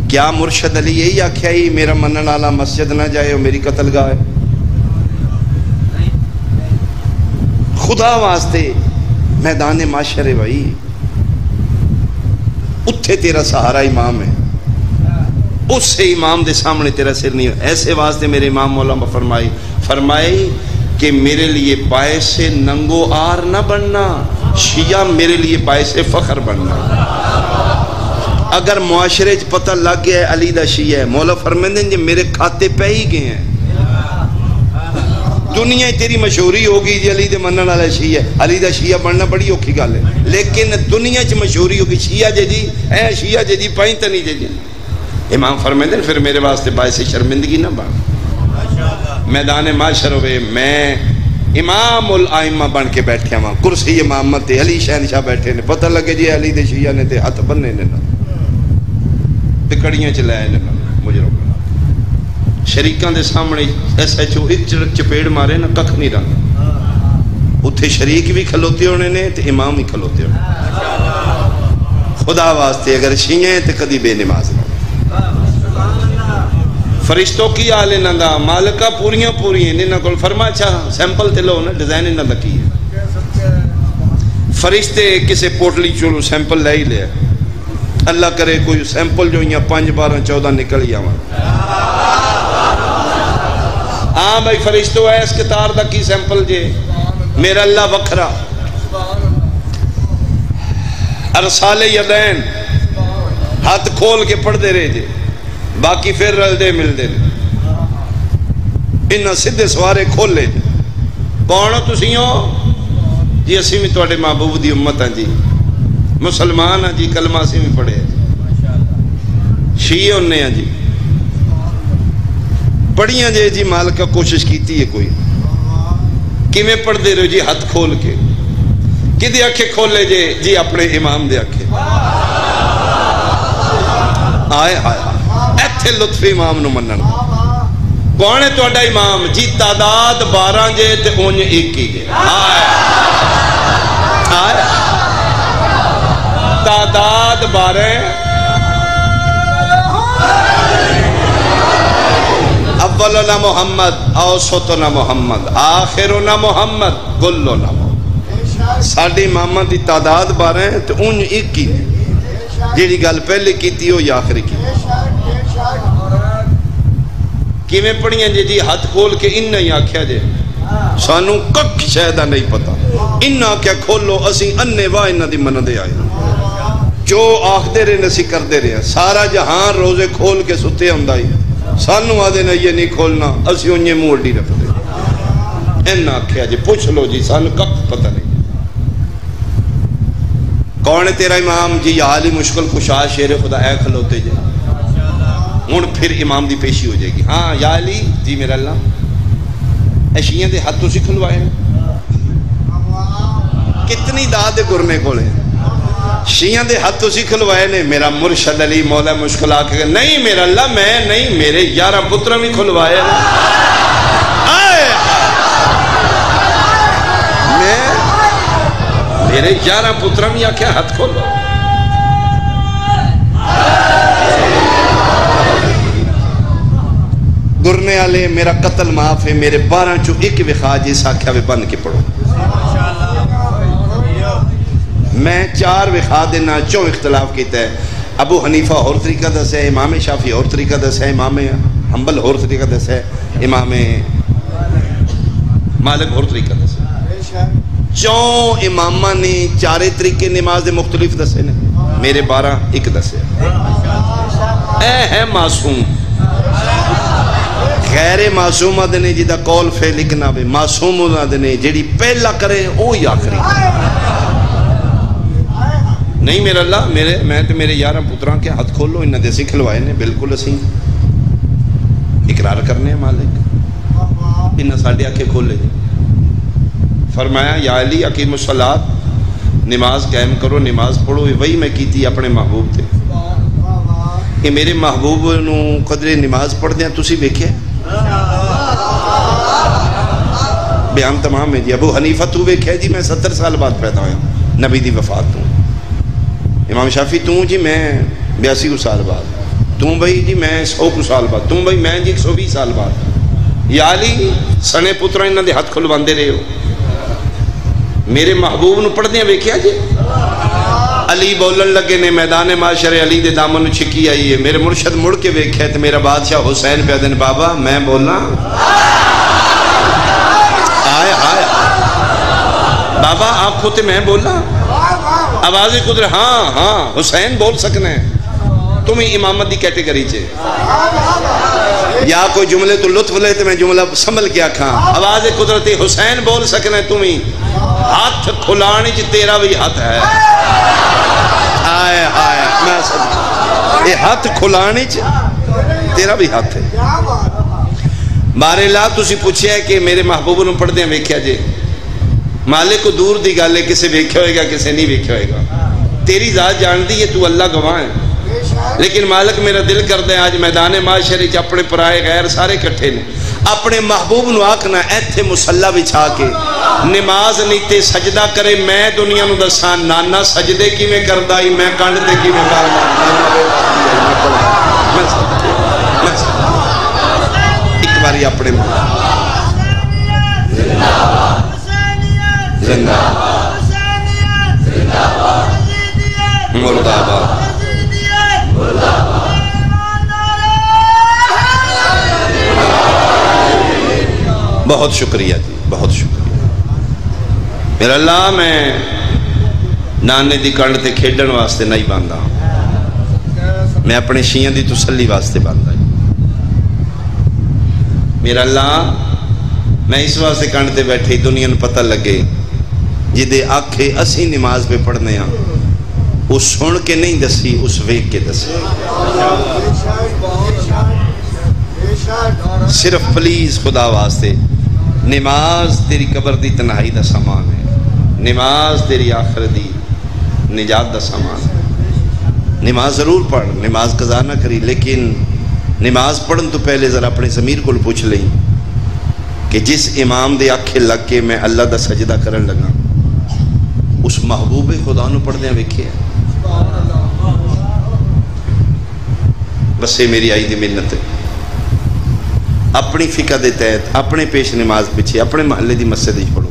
کیا مرشد علی یہی آکھیا ہی میرا منن والا مسجد نہ جائے اور میری قتل گاہ ہے خدا واسطے میدان معاشر ہے بھائی اتھے تیرا سہارا امام ہے اس سے امام دے سامنے تیرا سر نہیں ہے ایسے واسطے میرے امام مولا فرمائے کہ میرے لیے باعث ننگو آر نہ بننا شیعہ میرے لیے باعث فخر بننا اگر معاشرے پتہ لگ گیا ہے علی دا شیعہ ہے مولا فرمائیں جی میرے کھاتے پہ ہی گئے ہیں دنیا تیری مشہوری ہوگی جی علی دے منن والا شیعہ ہے علی دا شیعہ بننا بڑی اوکھی گل ہے لیکن دنیا چ مشہوری ہوگی شیعہ جی اے شیعہ جی پائیں تے نہیں جی امام فرمائیں پھر میرے واسطے باعث شرمندگی نہ بن میدان معاشر ہوئے میں امام الائمہ بن کے بیٹھے ہاں کرسی امامت تے علی شہنشاہ بیٹھے نے پتہ لگے جی علی دے شیعہ نے تے ہاتھ بننے نے پکڑیاں چلائے نے مجرم شریکاں دے سامنے ایس ایچ او ایک چپیڑ مارے نا ککھ نہیں رہا اتھے شریک بھی کھلوتے ہونے نے تے امام بھی کھلوتے ہونے خدا واسطے اگر شیعہ ہیں تے کدی بے نماز نہ فرشتوں کی آلے نہ دا مالکہ پوریاں انہاں کول فرما اچھا سیمپل تے لو نا ڈیزائن انہاں دا کی ہے فرشتے کسے پوٹلی چولو سیمپل لے ہی لے اللہ کرے کوئی سیمپل جو یہاں 5 12 14 نکل ہی آواں ہاں بھائی فرشتوں ہے اس کتار دا کی سیمپل جے میرا اللہ وکھرا ارسال یدین ہاتھ کھول کے پڑھ دے رہے جے باقی پھر رل دے مل دے انہاں سدھے سوارے کھول لے جے کون ہو تسی ہو جی اسی میں توڑے محبوب دی امت ہیں جی مسلمان ہیں جی کلمہ اسی میں پڑھے شیعہ انہیں ہیں جی پڑھیاں جے جی مالکہ کوشش کیتی ہے کوئی کہ میں پڑھ دے رہے جی ہاتھ کھول کے کدی آنکھیں کھول لے جی اپنے امام دے آنکھیں آئے ایتھے لطف امام نو منن کون ہے توڑا امام جی تعداد 12 جے تے اونج ایک ہی جے آئے تعداد 12 اولنا محمد اوسطنا محمد آخرنا محمد گلنا محمد ساڑھے امامہ دی تعداد 12 ہیں تو اونج ایک ہی جیڑی گل پہلے کی تھی ہو یا آخری کی کیویں پڑھیاں جی ہاتھ کھول کے انہاں ہی آکھیا جے سانو کک شاید نہیں پتا انہاں کیا کھولو اسی انے واہ انہاں دی من دے آئے جو آخ دے رہے نسی کر دے رہے ہیں سارا جہاں روزے کھول کے ستے ہمدائی سانو آدھے نا یہ نہیں کھولنا اسی انہیں موڑی رکھ دے انہاں آکھیا جے پوچھ لو جی سانو کک پتا نہیں کون ہے تیرا امام جی یا عالی مشکل کشا شیر خدا اے کھلوتے جائے ہون پھر امام دی پیشی ہو جائے گی ہاں یا علی جی میرا اللہ اے شیعہ دے ہاتھوں سے کھلوائے کتنی داد گرنے کو لے شیعہ دے ہاتھوں سے کھلوائے نے میرا مرشد علی مولا مشکل آکے نہیں میرا اللہ میں نہیں میرے 11 پترہ بھی کھلوائے میرے 11 پترہ بھی آکے ہاتھ کھولو گرنے والے میرا قتل معاف ہے، میرے 12 چو ایک وخا جس آکھیا وے بن کے پڑھو. میں 4 وخا دینا چوں اختلاف کیتا ہے. ابو حنیفہ اور طریقہ دس ہے، امام شافعی اور طریقہ دس ہے، امام حنبل اور طریقہ دس ہے، امام مالک اور طریقہ دس ہے. چوں امامہ نے 4 طریقے نماز دے مختلف دسے نے، میرے 12 ایک دسے. اے ہے معصوم. غیر معصوم آدھے نے جدہ قول فے لکھنا بے، معصوم آدھے نے جیڑی پہلا کرے او یا آخری. نہیں میرا اللہ، میں تو میرے 11 پتران کے ہاتھ کھولو، انہاں دے سکھلوائے نے، بالکل اسی اقرار کرنے ہیں مالک، انہاں ساڑھے آنکھیں کھولے جی. فرمایا یا علی اقیم الصلاۃ، نماز قائم کرو، نماز پڑھو. وہی میں کیتی اپنے محبوب تھے کہ میرے محبوب نو قدرے نماز پڑھ دیا تسی ویکھے. بیان تمام ہے جی. ابو حنیفہ تو ویکھے جی میں 70 سال بعد پیدا ہویا نبی دی وفات تو. امام شافعی تو جی میں 82 سال بعد، تم بھائی جی میں 100 سال بعد، تم بھائی میں جی 120 سال بعد. یا علی سنے پترا انہاں دے ہاتھ کھلواندے رہے ہو. میرے محبوب نو پڑھ دیا ویکھیا جی. علی بولن لگے نے میدان معاشر علی دے دامن نو چھکی آئی ہے. میرے مرشد مڑ کے ویکھے تے میرا بادشاہ حسین پہ دن بابا میں بولنا آئے آئے بابا آپ کو تے میں بولنا آواز قدر ہاں ہاں حسین بول سکنے تم ہی امامت دی کیٹیگری چے. یا کوئی جملے تو لطف لے تو میں جملہ سنبھل کے آکھاں آواز قدرتی حسین بول سکنے تم ہی. ہاتھ کھلانی چ تیرا بھی ہاتھ ہے. آئے آئے میں سب یہ ہاتھ کھلانی چ تیرا بھی ہاتھ ہے. بارے لا تسی پوچھے ہے کہ میرے محبوب نے پڑھ دیا ویکھیا جے. مالک کو دور دی گالے کسے ویکھیا ہوئے گا کسے نہیں ویکھیا ہوئے گا. تیری ذات جان دی ہے تو اللہ گواہ ہے. لیکن مالک میرا دل کر دے آج میدان معاشر وچ اپنے پرائے غیر سارے کٹھے نے. اپنے محبوب نو آکھنا ایتھے مصلی بچھا کے نماز نیتے سجدہ کرے. میں دنیا نو دساں نانا سجدے کی میں کردا ہی میں کنڈ تے کی میں کردا. ایک باری اپنے زندہ مردہ آباد. بہت شکریہ جی بہت شکریہ. میرا اللہ میں نانے دی کنڈ تے کھیڈن واسطے نہیں باندھا، میں اپنے شیعہ دی تسلی واسطے باندھا. میرا اللہ میں اس واسطے کنڈ تے بیٹھے دنیا نو پتہ لگے جدے آکھے اسی نماز پہ پڑھنے ہاں اس سن کے نہیں دسی اس ویک کے دسی. صرف پلیز خدا واسطے نماز تیری قبر دی تنہائی دا سامان ہے، نماز تیری آخر دی نجات دا سامان ہے. نماز ضرور پڑھ، نماز قضا نہ کری، لیکن نماز پڑھن تو پہلے ذرا اپنے ضمیر کو پوچھ لیں کہ جس امام دے آنکھیں لگ کے میں اللہ دا سجدہ کرن لگا اس محبوب خدا نو پڑھ دیا ویکھے. بس یہ میری آئی دی منت ہے. اپنی فقہ دے تحت اپنے پیش نماز پیچھے اپنے محلے دی مسجد ہی پڑھو،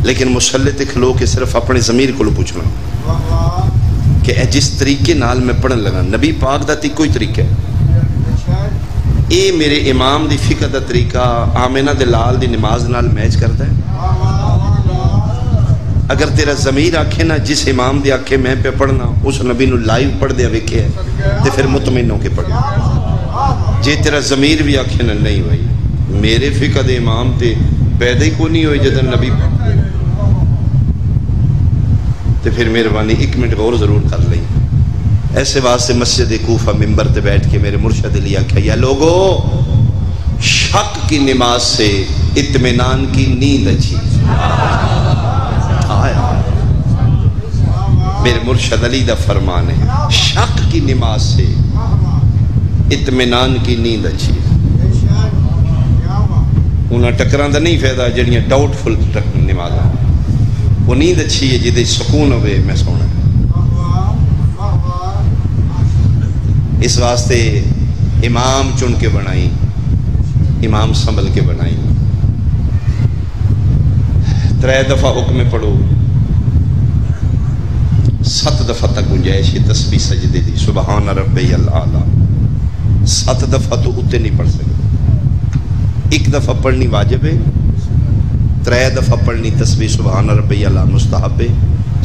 لیکن مصلی تے کھلو کے صرف اپنے ضمیر کو پوچھنا کہ اے جس طریقے نال میں پڑھن لگا نبی پاک دا تی کوئی طریقہ ہے. اے میرے امام دی فقہ دا طریقہ آمینہ دے لال دی نماز نال میچ کرتا ہے. اگر تیرا ضمیر آکھے نا جس امام دی آکھے میں پہ پڑھنا اس نبی نو لائیو پڑھ دیا ویکھے ہے تے پھر مطمئن ہو کے پڑھنا. جے تیرا ضمیر بھی آکھے نا نہیں بھائی میرے فقہ دے امام تے پیدا ہی کو نہیں ہوئی جدن نبی تے پھر مہربانی 1 منٹ غور ضرور کر لیں. ایسے واسطے مسجد کوفہ ممبر تے بیٹھ کے میرے مرشد علی آکھا یا لوگو شک کی نماز سے اطمینان کی نیند اچھی. آیا میرے مرشد علی دا فرمان ہے شک کی نماز سے اطمینان کی نیند اچھی ہے. انہاں ٹکران دا نہیں فائدہ جڑیاں ڈاؤٹ فل نماز وہ نیند اچھی ہے جدے سکون ہوئے میں سونا. اس واسطے امام چن کے بنائی امام سنبھل کے بنائی. 3 دفعہ حکم پڑھو، 7 دفعہ تک گنجائش تسبیح سجدے دی سبحان ربی الاعلیٰ. 7 دفعہ تو اتنے نہیں پڑھ سکتے. 1 دفعہ پڑھنی واجب ہے، 3 دفعہ پڑھنی تسبیح سبحان ربی الاعلیٰ مستحب ہے.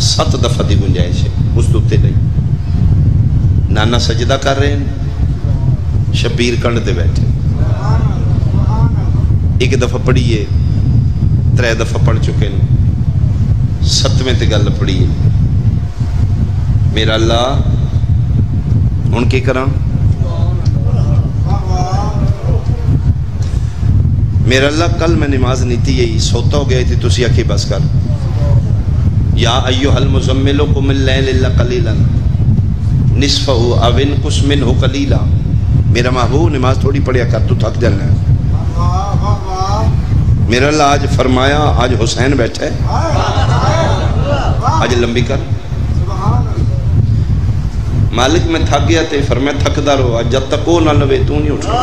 7 دفعہ دی گنجائش ہے، اس تو اتنے نہیں. نانا سجدہ کر رہے ہیں، شبیر کنڈ تے بیٹھے. 1 دفعہ پڑھیے، 3 دفعہ پڑھ چکے ہیں، 7ویں تے گل پڑھیے. میرا اللہ ہن کی کراں؟ میرا اللہ کل میں نماز نہیں تھی، یہی سوتا ہو گیا تھی، تسی آکھی بس کر. یا ایھا المزمل قم اللیل الا قلیلا نصفہ او انقص منہ قلیلا. میرا محبوب نماز تھوڑی پڑھیا کر، تو تھک جانا ہے. میرا اللہ آج فرمایا آج حسین بیٹھا ہے، آج لمبی کر. مالک میں تھک گیا تے فرمایا تھکدا رہو، آج جب تک وہ نہ لوے تو نہیں اٹھنا.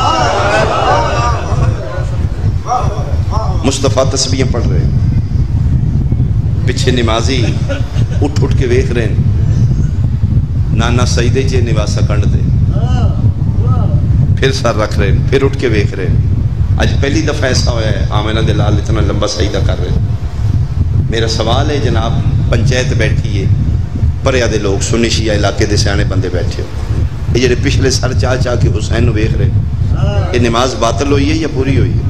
مصطفیٰ تسبیحیں پڑھ رہے ہیں، پیچھے نمازی اٹھ اٹھ کے ویکھ رہے ہیں. نانا سجدے چ نواسا کنڈ دے، پھر سر رکھ رہے ہیں، پھر اٹھ کے ویکھ رہے ہیں. آج پہلی دفعہ ایسا ہوا ہے آمنہ دلال اتنا لمبا سجدہ کر رہے ہیں. میرا سوال ہے جناب، پنچایت بیٹھی ہے، پریا دے لوگ سنی شیعہ علاقے دے سیانے بندے بیٹھے ہو، یہ جڑے پچھلے سر چاہ چاہ کے حسین نو ویکھ رہے ہیں، یہ نماز باطل ہوئی ہے یا پوری ہوئی ہے؟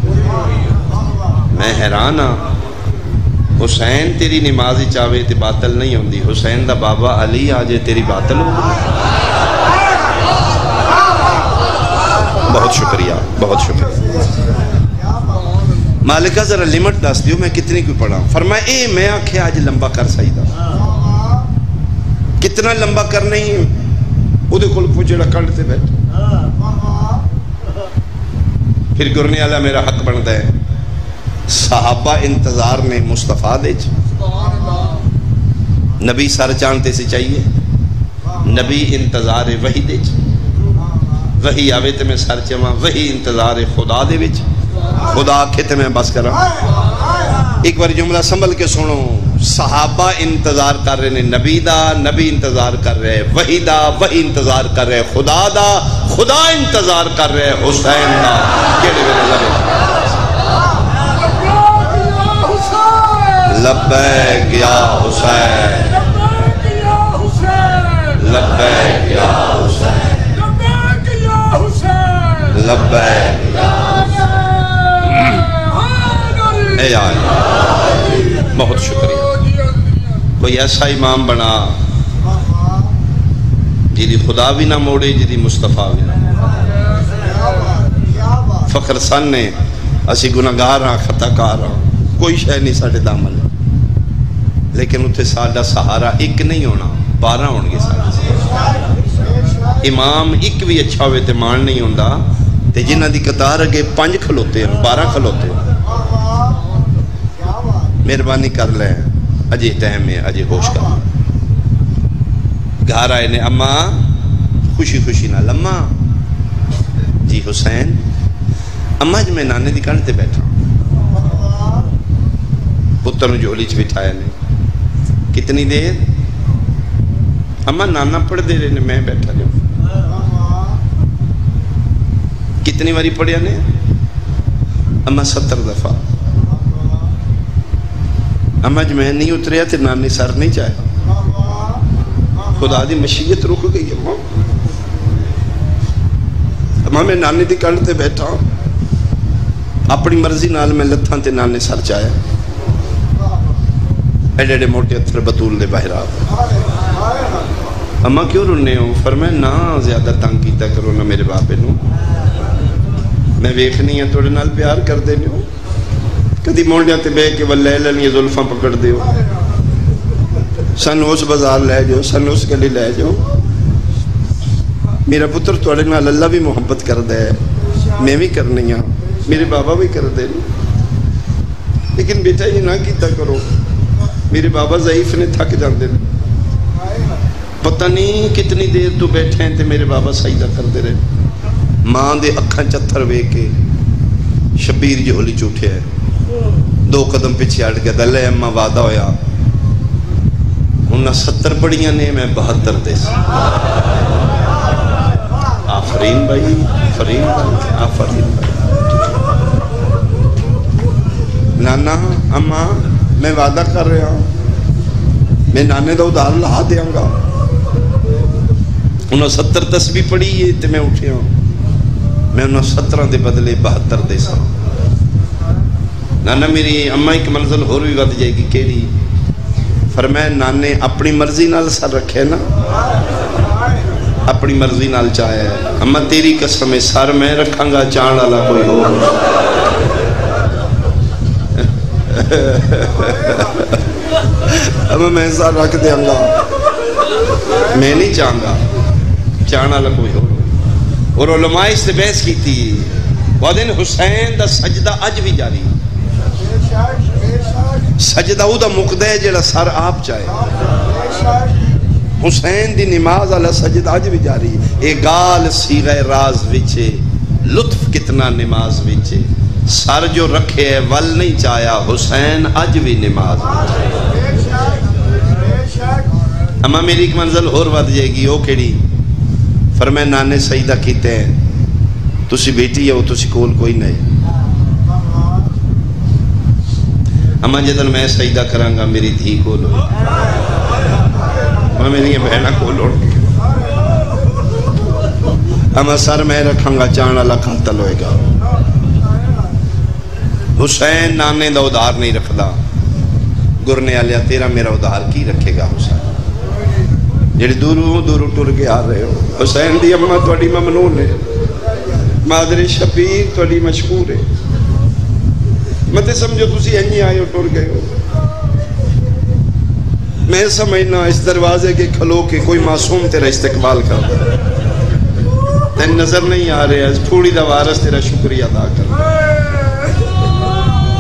میں حیران ہاں. حسین تیری نماز چاہے تے باطل نہیں ہوندی، حسین دا بابا علی آجے تیری باطل ہو. بہت شکریہ، بہت شکریہ. مالکہ ذرا لیمٹ دس دیو میں کتنی کوئی پڑھا. فرمایا اے میں آکھے آج لمبا کر سجدہ. کتنا لمبا کرنا ہی او دے کول پوچھڑا کنڈ تے بیٹھ. پھر گرنے والا میرا حق بنتا ہے. صحابہ انتظار نے مصطفیٰ دے نبی سر چانتے سے چاہیے، نبی انتظار وحی دے وحی آوے تے میں سر چواں، وحی انتظار خدا دے وچ. خدا آکھے تے میں بس کراں. ایک بار جملہ سنبھل کے سنو. صحابہ انتظار کر رہے نے نبی دا، نبی انتظار کر رہے وحی دا، وحی انتظار کر رہے خدا دا، خدا انتظار کر رہے حسین دا. کیڑے ویلے لگے لبیک یا حسین، لبیک یا حسین، لبیک یا اے آئی. بہت شکریہ. کوئی ایسا امام بنا جیدی خدا بھی نہ موڑے، جیدی مصطفیٰ بھی نہ موڑے. فخر سن نے اسی گناہگار ہاں، خطا کار ہاں، کوئی شے نہیں ساڈے دامن، لیکن اتنے ساڈا سہارا ایک نہیں ہونا، 12 ہون گے سارے. امام ایک بھی اچھا ہوئے تے مان نہیں ہوندا، تے جنہ دی قطار اگے 5 کھلوتے ہیں، 12 کھلوتے ہیں. مہربانی کر لیں، اجے ٹائم ہے، اجے ہوش کر. گھر آئے نے اماں خوشی خوشی نہ لماں جی حسین. اماں جی میں نانے دی کنڈ تے بیٹھا، پتر نو جھولی چ بٹھایا نے. کتنی دیر؟ اماں نانا پڑھ دے رہے نے، میں بیٹھا لوں. کتنی باری پڑھیا نے؟ اماں 70 دفعہ. اماں جی میں نہیں اتریا تے نانی سر نہیں چاہیا. خدا دی مشیت رک گئی. اماں میں نانی دی کنڈ تے بیٹھا، اپنی مرضی نال میں لتھاں تے نانے سر چاہیا. ایڈے ایڈے موٹے اتھر بطول دے باہر آ. اماں کیوں رونے ہو؟ فرمایا نہ زیادہ تنگ کیتا کرو نہ میرے باپے نو، میں ویکھنی ہے تھوڑے نال پیار کر دینے ہو. کدی مونڈیاں تے بے کے واللہ لنی زلفاں پکڑ دیو، سن اس بازار لے جاؤ، سن اس گلی لے جاؤ. میرا پتر تھوڑے نال اللہ بھی محبت کر دے، میں بھی کرنی ہاں، میرے بابا بھی کر دے. لیکن بیٹا یہ نہ کیتا کرو، میرے بابا ضعیف نے، تھک جاندے نے. پتہ نہیں کتنی دیر تو بیٹھے ہیں تے میرے بابا سجدہ کر دے رہے. ماں دے اکھاں چتھر وے کے شبیر جھولی چوٹھے ہے 2 قدم پیچھے ہٹ گیا دلے اما وعدہ ہویا انہاں 70 پڑھیاں نے میں 72 دے سا آفرین بھائی آفرین بھائی نانا اما میں وعدہ کر رہا ہوں میں نانے دا ادھار لا دیاں گا انہوں 70 تسبیح پڑھی ہے تے میں اٹھیا ہوں میں انہوں 17 دے بدلے 72 دے سا نانا میری اما ایک منزل ہور بھی ود جائے گی کیڑی فرمایا نانے اپنی مرضی نال سر رکھے نا اپنی مرضی نال چاہے اما تیری قسم سر میں رکھاں گا چاند والا کوئی ہو اما میں سر رکھ دیاں گا میں نہیں چاہوں گا چاند والا کوئی ہو اور علماء اس نے بحث کی تھی وادن حسین دا سجدہ اج بھی جاری سجدہ او دا مقدہ ہے جڑا سر آپ چاہے حسین دی نماز علی سجدہ اج بھی جاری اے گال سیغہ راز وچے لطف کتنا نماز وچے سر جو رکھے ہے ول نہیں چاہیا حسین اج بھی نماز اما میری ایک منزل اور ود جائے گی او کیڑی فرمائے نانے سجدہ کیتے ہیں تسی بیٹی ہے وہ تسی کول کوئی نہیں اما جدن میں سجدہ کراں گا میری دھی کول ہوئی اما میری بہنہ کول ہوئی اما سر میں رکھاں گا چاند والا قاتل ہوئے گا حسین نانے دا ادھار نہیں رکھدا گرنے آلیا تیرا میرا ادھار کی رکھے گا حسین جڑی دوروں ٹر کے آ رہے ہو حسین دی اماں تھوڑی ممنون ہے مادر شبیر تھوڑی مشکور ہے مت سمجھو تسی اینی آئے ہو ٹر گئے ہو میں سمجھنا اس دروازے کے کھلو کے کوئی معصوم تیرا استقبال کر تین نظر نہیں آ رہے اس پھوڑی دا وارث تیرا شکریہ ادا کر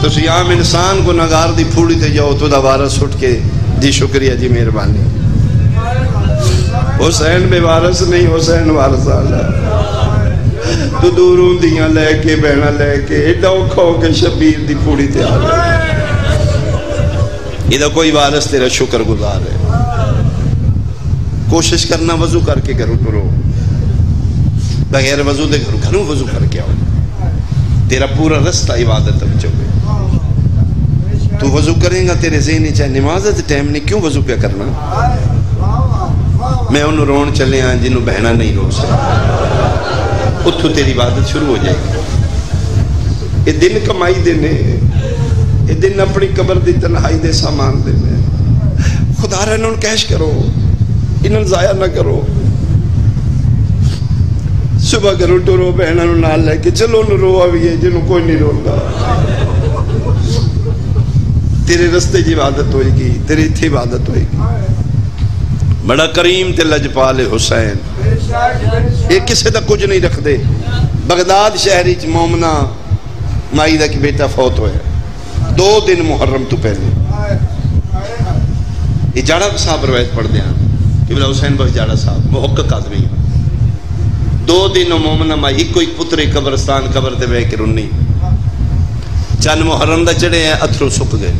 تسی عام انسان کو نگار دی پھوڑی تے جاؤ تو دا وارث اٹھ کے جی شکریہ جی مہربانی حسین بے وارث نہیں حسین وارث آلہ تو دوروں دیاں لے کے بہنہ لے کے ایڈا کھو کے شبیر دی پھوڑی تے آلہ ادھا کوئی وارث تیرا شکر گزار ہے کوشش کرنا وضو کر کے گھروں ٹرو بغیر وضو دے گھروں وضو کر کے آؤ تیرا پورا رستہ عبادت تک چوگے تو وضو کریں گا تیرے ذہنی چاہے نمازت ٹائم نہیں کیوں وضو پہ کرنا میں انہوں رون چلے ہیں جنہوں بہنہ نہیں رو سکتا اتھو تیری عبادت شروع ہو جائے گی یہ دن کمائی دینے یہ دن اپنی قبر دی تنہائی دے سامان دینے خدا رہا انہوں کیش کرو انہوں ضائع نہ کرو صبح کرو ٹورو بہنہ انہوں نال لے کے چلو انہوں رو آوی ہے جنہوں کوئی نہیں رو گا تیرے رستے جی عبادت ہوئے گی تیری تھی عبادت ہوئے گی بڑا کریم تے لجپال حسین یہ کسے دا کچھ نہیں رکھ دے بغداد شہری چ مومنہ مائدہ کی بیٹا فوت ہوئے 2 دن محرم تو پہلے یہ جاڑا صاحب روایت پڑھ دیا قبلہ حسین بخش جاڑا صاحب محقق آدمی 2 دن مومنہ مائی ایک پتر قبرستان قبر تے بے کے رنی چند محرم دا چڑے ہیں اتھرو سک گئے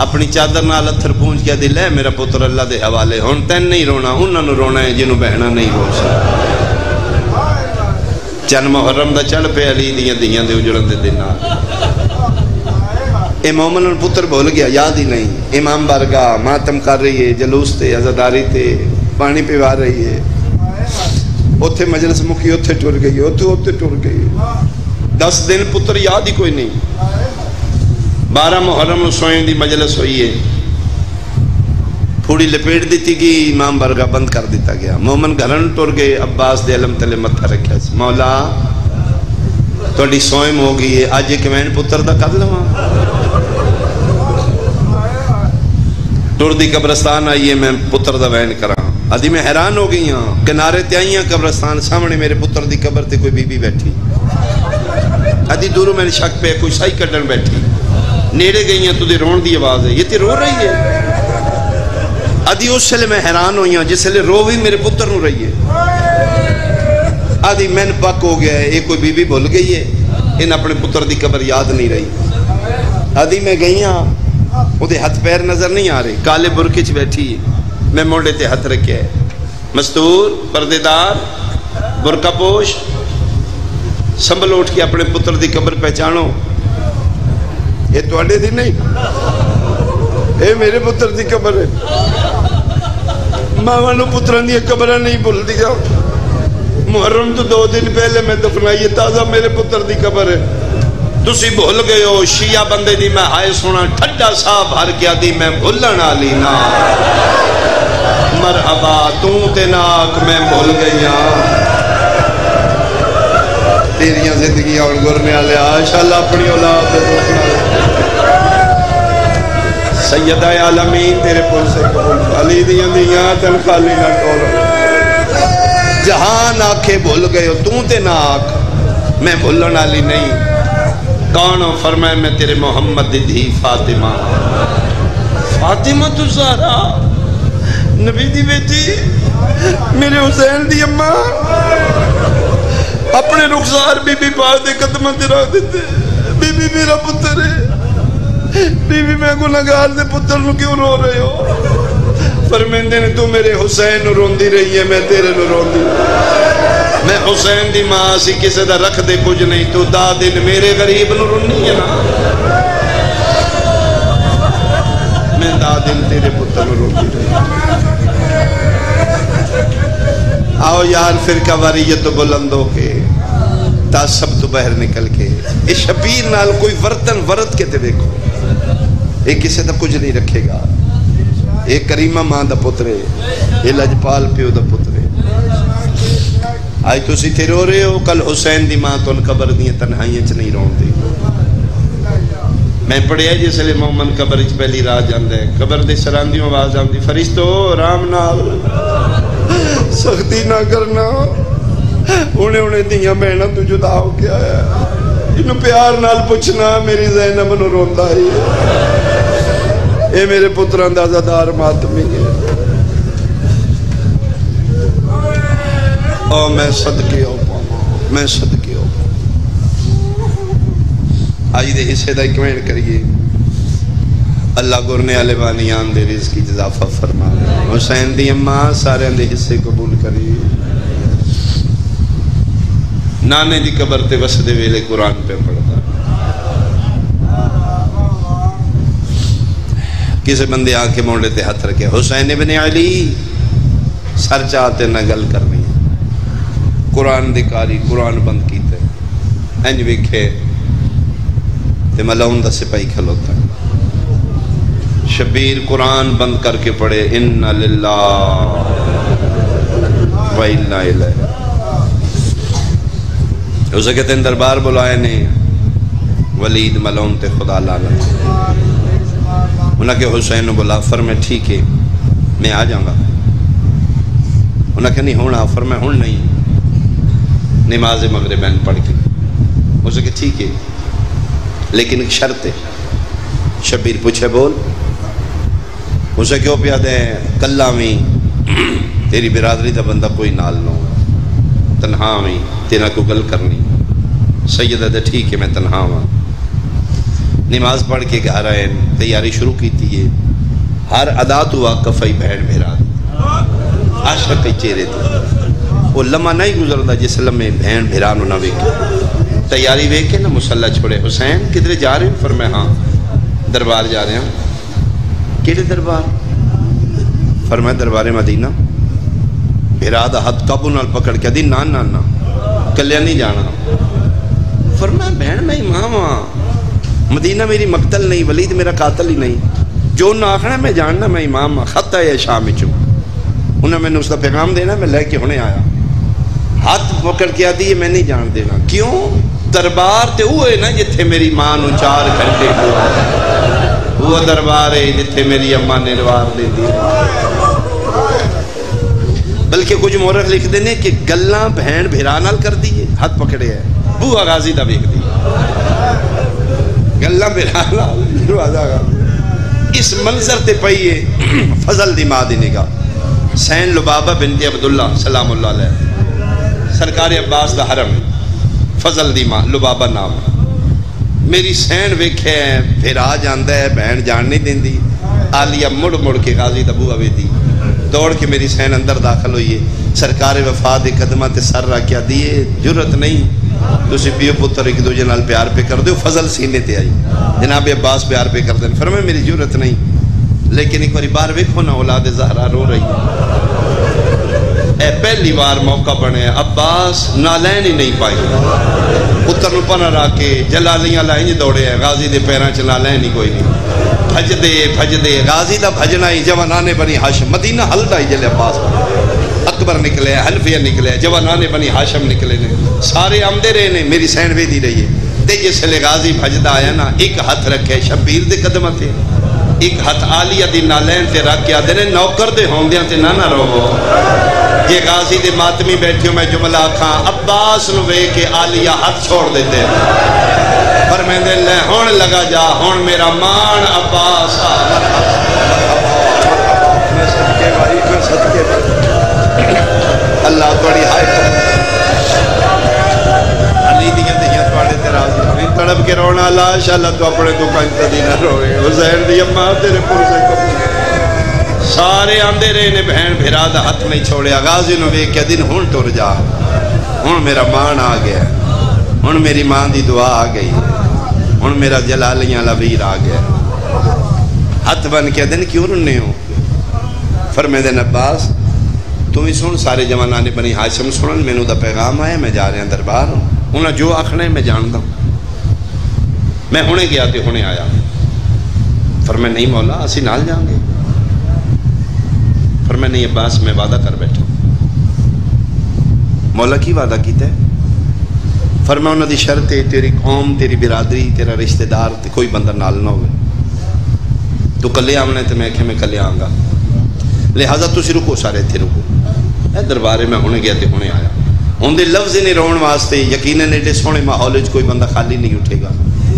اپنی چادر نال اتھر پونچ کیا دل ہے میرا پتر اللہ دے حوالے ہون تین نہیں رونا انہوں نے رونا ہے جنہوں بہنہ نہیں رو سکتا چند محرم دا چل پہ علی دیاں دے اجڑن دے دینا اے مومن پتر بھول گیا یاد ہی نہیں امام بارگاہ ماتم کر رہی ہے جلوس تے عزاداری تے پانی پیوا رہی ہے اتھے مجلس مکی اتھے ٹر گئی اتھے ٹر گئی 10 دن پتر یاد ہی کوئی نہیں 12 محرم سوئیں دی مجلس ہوئی ہے پھوڑی لپیٹ دیتی گئی امام برگاہ بند کر دیتا گیا مومن گھرن ٹر گئے عباس دے علم تلے متھا رکھیا مولا توڑی سوئم ہو گئی ہے آج ایک وین پتر دا کر لواں ٹر دی قبرستان آئی ہے میں پتر دا وین کراں آدھی میں حیران ہو گئی ہاں کنارے تے آئی ہاں قبرستان سامنے میرے پتر دی قبر تے کوئی بی بی بیٹھی آدھی دوروں میں نے شک پہ کوئی سائی کٹن بیٹھی نیڑے گئی ہیں تو دے رون دی آواز ہے یہ تے رو رہی ہے آدھی اس سے لئے میں حیران ہوئی ہوں جس سے لئے رو بھی میرے پتر نو رہی ہے آدھی میں نے پک ہو گیا ہے ایک کوئی بی بی بھول گئی ہے ان اپنے پتر دی قبر یاد نہیں رہی. آدھی میں گئی ہاں وہ دے ہاتھ پیر نظر نہیں آ رہے, کالے برقے چ بیٹھی میں موڑے تے ہاتھ رکھے ہے, مستور پردے دار برقع پوش, سنبھل اٹھ کے اپنے پتر دی قبر پہچانو. یہ تواڈے دی نہیں, اے میرے پتر دی قبر ہے. ماں نو پتران دی قبر نہیں بھول دیا. محرم تو 2 دن پہلے میں دفنائی تازہ میرے پتر دی قبر ہے. تسی بھول گئے ہو شیعہ بندے دی میں ہائے سونا ٹھڈا صاحب ہر کیا دی میں بھولن والی نا. مرحبا تو تے ناک میں بھول گئی ہاں. تیریاں زندگیاں اور گرنے والے انشاءاللہ اپنی اولاد دے سیدہ عالمین تیرے پل سے قبول. علی دیاں دیاں تن خالی نہ ٹول. جہان آکھے بھول گئے ہو تو تے ناک میں بھولن والی نہیں. کون فرمائے میں تیرے محمد دی فاطمہ. فاطمہ تو زہرا نبی دی بیٹی, میرے حسین دی اماں اپنے رخسار بی بی پاک دے قدمہ تے رکھ دیتے. بی بی میرا پتر ہے, بی بی میں گناہگار دے پتر نو کیوں رو رہے ہو؟ فرمیندے نے تو میرے حسین نو روندی رہی ہے, میں تیرے نو روندی. میں حسین دی ماں سی کسے دا رکھ دے کچھ نہیں, تو دا دن میرے غریب نو رونی ہے نا. میں دا دن تیرے پتر نو روندی رہی. آؤ یار فرقہ واریت تو بلند ہو کے تعصب تو باہر نکل کے اس شبیر نال کوئی ورتن ورت کے تے دیکھو. ایک کسے دا کچھ نہیں رکھے گا. ایک کریمہ ماں دا پترے, یہ لجپال پیو دا پترے. آج تو سی تھے رو رہے ہو, کل حسین دی ماں تو ان قبر دیئے تنہائیاں چ نہیں رون دی. میں پڑھے ہے جس لئے مومن قبر اچ پہلی راہ جاندے, قبر دے سراندیوں آواز آن دی, فرشتو رام نال سختی نہ کرنا, انہیں دیاں بہنہ تو جدا ہو گیا ہے. انہوں پیار نال پوچھنا میری زینب نو روندا ہی ہے. اے میرے پتر اندازہ دار ماتمی ہے. او میں صدقے ہو پاؤں, میں صدقے ہو پاؤں. آج دے حصے دا ایکوین کریے. اللہ گرنے والے بانیان دے رزق کی اضافہ فرما. حسین دی اماں سارے دے حصے قبول کری. نانے دی قبر تے وسدے ویلے قرآن پہ پڑھتا. کسے بندے آ کے مونڈے تے ہاتھ رکھے, حسین ابن علی سر چاہتے نہ گل کرنی. قرآن دی کاری قرآن بند کیتے انج ویکھے تے ملعون دا سپاہی کھلوتا. شبیر قرآن بند کر کے پڑھے ان للہ و انا الیہ. اسے کہتے ہیں دربار بلائے نے ولید ملعون تے خدا لعنت. انہاں کہ حسین نے بلا, فرمائے ٹھیک ہے میں آ جاؤں گا. انہاں کہ نہیں ہونا, فرمائے ہون نہیں, نماز مغربین پڑھ کے. اسے کہ ٹھیک ہے لیکن ایک شرط ہے. شبیر پوچھے بول. اسے کیوں پیا دیں کلہ میں تیری برادری دا بندہ کوئی نال نہ ہو, تنہا میں تیرا کو گل کرنی. سیدہ دے ٹھیک ہے میں تنہا ہوں. نماز پڑھ کے گھر آئے, تیاری شروع کی تھی. ہر ادا تو واقف ہے بہن بھیرا عاشق کے چہرے تھے. وہ لمحہ نہیں گزرتا جس لمحے بہن بھیرانو نہ ویکھے. تیاری ویکھے نہ مسلح چھوڑے. حسین کدھر جا رہے ہیں؟ فرمائے ہاں دربار جا رہے ہیں. کیڑے دربار؟ فرمائے دربار مدینہ. بھیرا دا ہاتھ قابو نال پکڑ کے دی نا نا نا کلیا نہیں جانا. فرمائے بہن میں امام ہاں, مدینہ میری مقتل نہیں, ولید میرا قاتل ہی نہیں. جو نہ آخنا میں جاننا میں امام ہاں. خط ہے شام چوں, انہیں میں نے اس کا پیغام دینا, میں لے کے ہونے آیا. ہاتھ پکڑ کے آدھی یہ میں نہیں جان دینا. کیوں؟ دربار تے ہوئے نا جتھے میری ماں نو 4 گھنٹے وہ دربار ہے جتھے میری اماں نے روار دے دی. بلکہ کچھ مورخ لکھ دینے کہ گلاں بہن بھیرا نال کر دیئے, ہاتھ پکڑے ہے بوہا غازی دا بیک دی گلاں بھیرا نال دروازہ گا. اس منظر تے پئیے فضل دی ماں دی نگاہ. سین لبابہ بنت عبداللہ سلام اللہ علیہ, سرکار عباس دا حرم, فضل دی ماں لبابہ نام. میری سین ویکھے پھر آ جاندہ ہے بہن جان نہیں دین دی آلیہ مڑ مڑ کے غازی دا بوہا ویدی دوڑ کے میری سین اندر داخل ہوئی ہے سرکار وفا دے قدمہ تے سر رکھ کیا دیئے جرت نہیں تسی پیو پتر ایک دو جنال پیار پہ کر دے فضل سینے تے آئی جناب عباس پیار پہ کر دیں فرمائے میری جرت نہیں لیکن ایک باری بار ویکھو نا اولاد زہرا رو رہی اے پہلی بار موقع بنے عباس نالین ہی نہیں پائی پتر نو پنہ را کے جلالیاں لائیں دوڑے ہیں غازی دے پیران چلا لائیں نہیں کوئی نہیں بھج دے غازی دا بھجنا ہی جوانانے بنی ہاشم مدینہ حلدہ ہی جلے عباس اکبر نکلے حنفیہ نکلے جوانانے بنی ہاشم نکلے نے سارے آمدے رہے نے میری سین ویدی رہی ہے تے جس لے غازی بھجدہ آیا نا ایک ہاتھ رکھے شبیر دے قدمہ تھے ایک ہاتھ آلیہ دی نالین تے رکھ کے آدھے نے نوکر دے ہوندیاں تے نہ رہو یہ غازی دے ماتمی بیٹھے ہوں میں جملہ کھاں عباس نوے کے آلیہ ہاتھ چھوڑ دیتے پر میں دے لے ہون لگا جا ہون میرا مان عباس میں صدقے بھائی میں صدقے بھائی اللہ توڑی ہائے علی دیگے دیگے توڑے تیرازی ہوئی تڑپ کے رونا لاش اللہ تو اپنے تو کنچ دی نہ روئے حسین دی اممہ تیرے پرسے کبھی سارے آندے رہے نے بہن بھیرا دا ہاتھ نہیں چھوڑے غازی نو وے کیا دن ہون ٹر جا ہون میرا مان آ گیا ہون میری ماں دی دعا آ گئی ہون میرا جلالیاں لبیر آ گیا ہاتھ بن کیا دن کیوں رننے ہو فرمے دن عباس تم ہی سن سارے جوانانے بنی ہاشم سنن میں نو دا پیغام آیا میں جا رہے ہیں دربار ہوں انہاں جو آخنے میں جانتا ہوں میں ہونے گیا تے ہونے آیا فرمے نہیں مولا اسی نال جائیں گے فرمے نہیں عباس میں وعدہ کر بیٹھا مولا کی وعدہ کیتا ہے فرمے انہاں دی شرط ہے تیری قوم تیری برادری تیرا رشتہ دار کوئی بندہ نال نہ ہوئے تو کلے آمنے تے میں کہ میں کلے آنگا لہذا تسی رکو سارے تھے رکو اے دربارے میں ہونے گیا تے ہونے آیا ہوں دے لفظ نہیں رون واسطے یقیناً ایڈے سونے ماحول کوئی بندہ خالی نہیں اٹھے گا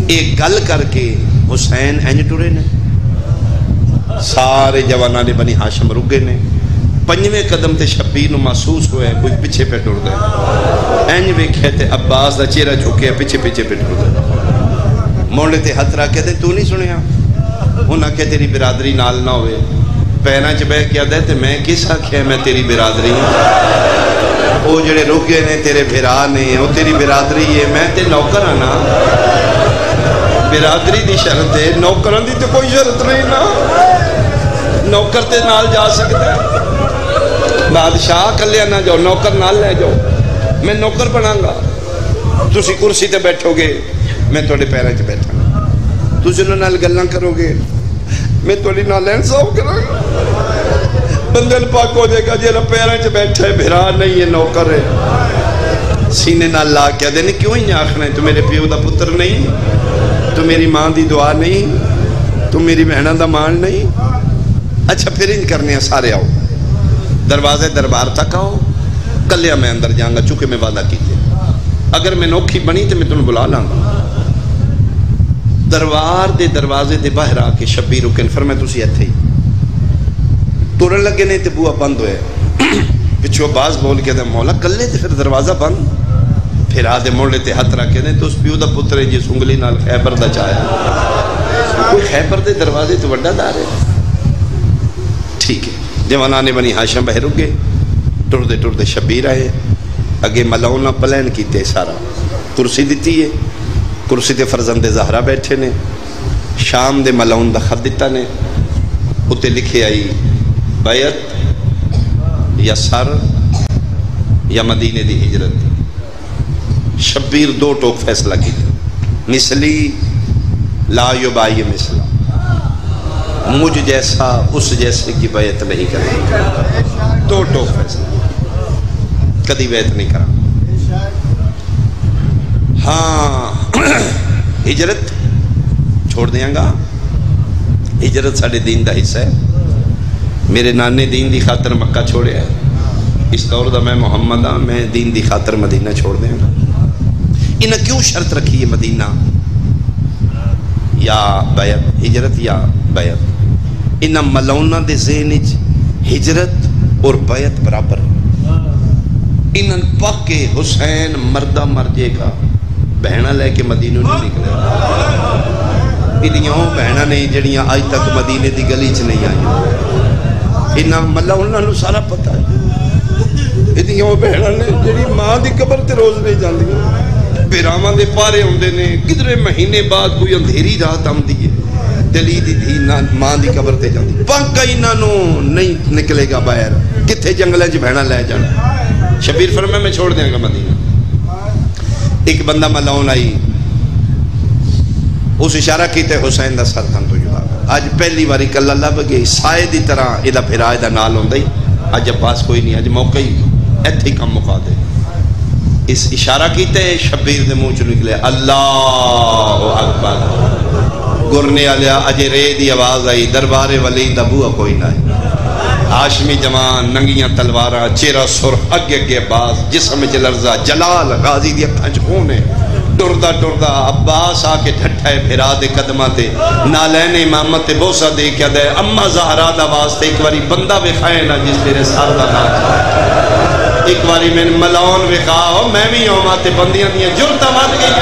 ایک گل کر کے حسین اینج ٹرے نے سارے جواناں نے بنی ہاشم رگے نے پنجویں قدم تے شبیر نو محسوس ہوئے کوئی پیچھے پہ ٹر دے اینج ویکھے تے عباس دا چہرہ جھکے پیچھے پیچھے پہ ٹر دے موڑے تے ہتھ رکھ کے تو نہیں سنیا انہاں کہ تیری برادری نال نہ ہوئے پیرا چ بہ کیا دے تے میں کس آکھیا میں تیری برادری او جڑے رکے نے تیرے بھرا نے او تیری برادری ہے میں تے نوکر آنا برادری دی شرط ہے نوکران دی تے کوئی شرط نہیں نا نوکر تے نال جا سکتا ہے بادشاہ کلیا نہ جاؤ نوکر نال لے جاؤ میں نوکر بنا گا تسی کرسی تے بیٹھو گے میں توڑے پیرا چ بیٹھا گا تسی انہوں نال گلاں کرو گے میں توڑی نال لین صاحب کروں گا بندن پاک ہو جائے گا جیرا پیرا چ بیٹھا ہے بھرا نہیں ہے نوکر ہے سینے نہ لا کیا دینے کیوں ہی آخنا ہے تو میرے پیو دا پتر نہیں تو میری ماں دی دعا نہیں تو میری بہنہ دا مان نہیں اچھا پھر انج کرنے ہیں سارے آؤ دروازے دربار تک آؤ کلیا میں اندر جاؤں گا چونکہ میں وعدہ کیتے اگر میں نوکھی بنی تو میں تنہیں بلا لاؤں دربار دے دروازے دے باہر آ کے شبیر رکن فرمائے تسی ایتھے ہی تورن لگے نہیں تے بوہ بند ہوئے پچھو باز بول کے دے مولا کلے تے پھر دروازہ بند پھر آدھے موڑے تے ہاتھ رکھ کے دے تو اس پیو دا پتر ہے جس انگلی نال خیبر دا چاہیا کوئی خیبر دے دروازے تو وڈا دار ہے ٹھیک ہے جوانانے بنی ہاشم بہ رک گئے ٹر دے شبیر آئے اگے ملونا پلین کیتے سارا کرسی دیتی ہے کرسی تے فرزند زہرہ بیٹھے نے شام دے ملون دا خط دیتا نے اتے لکھے آئی بیعت یا سر یا مدینے دی ہجرت شبیر دو ٹوک فیصلہ کی مثلی لا یبائی مثلا مجھ جیسا اس جیسے کی بیعت نہیں کریں دو ٹوک فیصلہ کدی بیعت نہیں کرا ہاں ہجرت چھوڑ دیاں گا ہجرت ساڑھے دین دا حصہ ہے میرے نانے دین دی خاطر مکہ چھوڑے ہے اس طور دا میں محمد ہاں میں دین دی خاطر مدینہ چھوڑ دیں گا انہیں کیوں شرط رکھی ہے مدینہ یا بیعت ہجرت یا بیعت انہیں ملونہ دے ذہنچ ہجرت اور بیعت برابر انہیں پاک حسین مردہ مر جے گا بہنا لے کے مدینہ نہیں نکلے ادیاں بہنا نہیں جڑیاں آج تک مدینے دی گلی چ نہیں آئی انہاں ملا انہاں نو سارا پتہ ہے ادیاں بہنا نے جڑی ماں دی قبر تے روز نہیں جاندیاں پیراواں دے پارے ہوندے نے کدھرے مہینے بعد کوئی اندھیری رات آندی ہے دلی دی دھی ماں دی قبر تے جاندی پکا انہاں نو نہیں نکلے گا باہر کتھے جنگلاں چ بہنا لے جانا شبیر فرمایا میں چھوڑ دیاں گا مدینہ ایک بندہ ملاؤن آئی اس اشارہ کیتے حسین دا سر تھن تو جدا آج پہلی باری کلا لب گئی سائے دی طرح ایدہ پھر آئے دا نال ہوں دائی آج اب باس کوئی نہیں آج موقع ہی ایتھی کم مقا دے اس اشارہ کیتے شبیر دے منہ چ نکلے اللہ اکبر گرنے آلیا اجے رے دی آواز آئی دربار ولی دا بوہ کوئی نہ ہے ہاشمی جوان ننگیاں تلوارا چیرہ سر اگے اگے عباس جسم چ لرزا جلال غازی دی اکھاں چ خونے ڈردہ ڈردہ عباس آ کے ڈھٹھا ہے پھرا دے قدمہ تے نالین امامت بوسہ دے کیا دے اما زہرا دا واسطے ایک واری بندہ وکھائے نا جس تیرے سر دا نام ایک واری میں ملاؤن وکھاؤ میں بھی ہوں ماتے بندیاں دیا جرتا مات گئی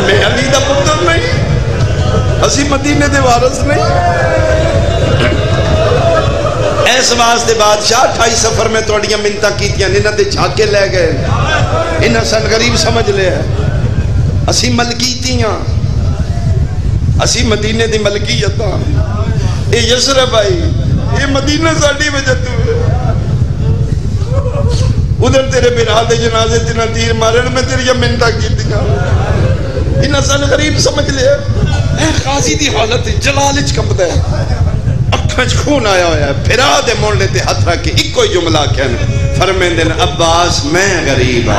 میں علی دا پتر نہیں اسی مدینے دے وارث نہیں ایس واسطے بادشاہ 28 سفر میں توڑیاں منتہ کیتیاں انہاں دے جھاکے لے گئے انہاں سن غریب سمجھ لے اسی ملکیتیاں اسی مدینے دی ملکیتاں اے یسرب آئی اے مدینہ ساڑی وجہ تو ہے ادھر تیرے برادے جنازے تینا تیر مارن میں تیری منتہ کیتیاں انہاں سن غریب سمجھ لے اے قاضی دی حالت جلالچ کم دے اکھنچ خون آیا ہویا ہے پھرا دے موڑنے تے ہتھ رکھ کے ایک کوئی جملہ کہنے فرمین دن عباس میں غریب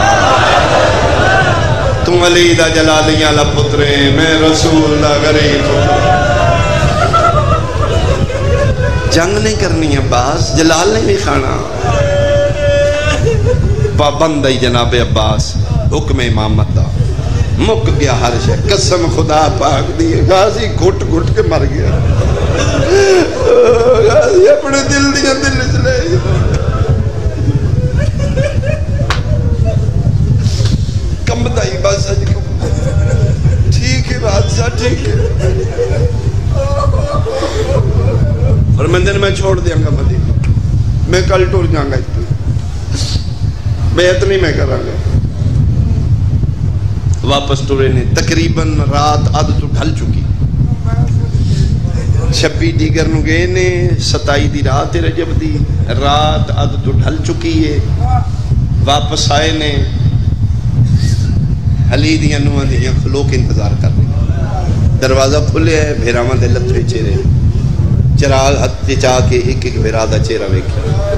تم علی دا جلالیاں لپترے میں رسول دا غریب جنگ نہیں کرنی عباس جلال نہیں بھی کھانا پابند ہے جناب عباس حکم امامت دا مک گیا ہر شے قسم خدا پاک دیئے غازی گھٹ گھٹ کے مر گیا غازی اپنے دل دیا دل اس لے کم دائی بادشاہ جی کو ٹھیک ہے بادشاہ ٹھیک ہے اور میں دن میں چھوڑ دیاں گا مدینہ میں کل ٹور جاؤں گا بیعت نہیں میں کراں گا واپس ٹورے نے تقریباً رات آدھ تو ڈھل چکی 26 دیگر نو گئے نے 27 دی رات رجب دی رات آدھ تو ڈھل چکی ہے واپس آئے نے علی دیاں نوہاں دیاں کھلو کے انتظار کر رہے دروازہ کھلے ہے بھیراواں دے لتھے چہرے چراغ ہتھ چاہ کے ایک ایک بھیرا دا چہرہ ویکھیا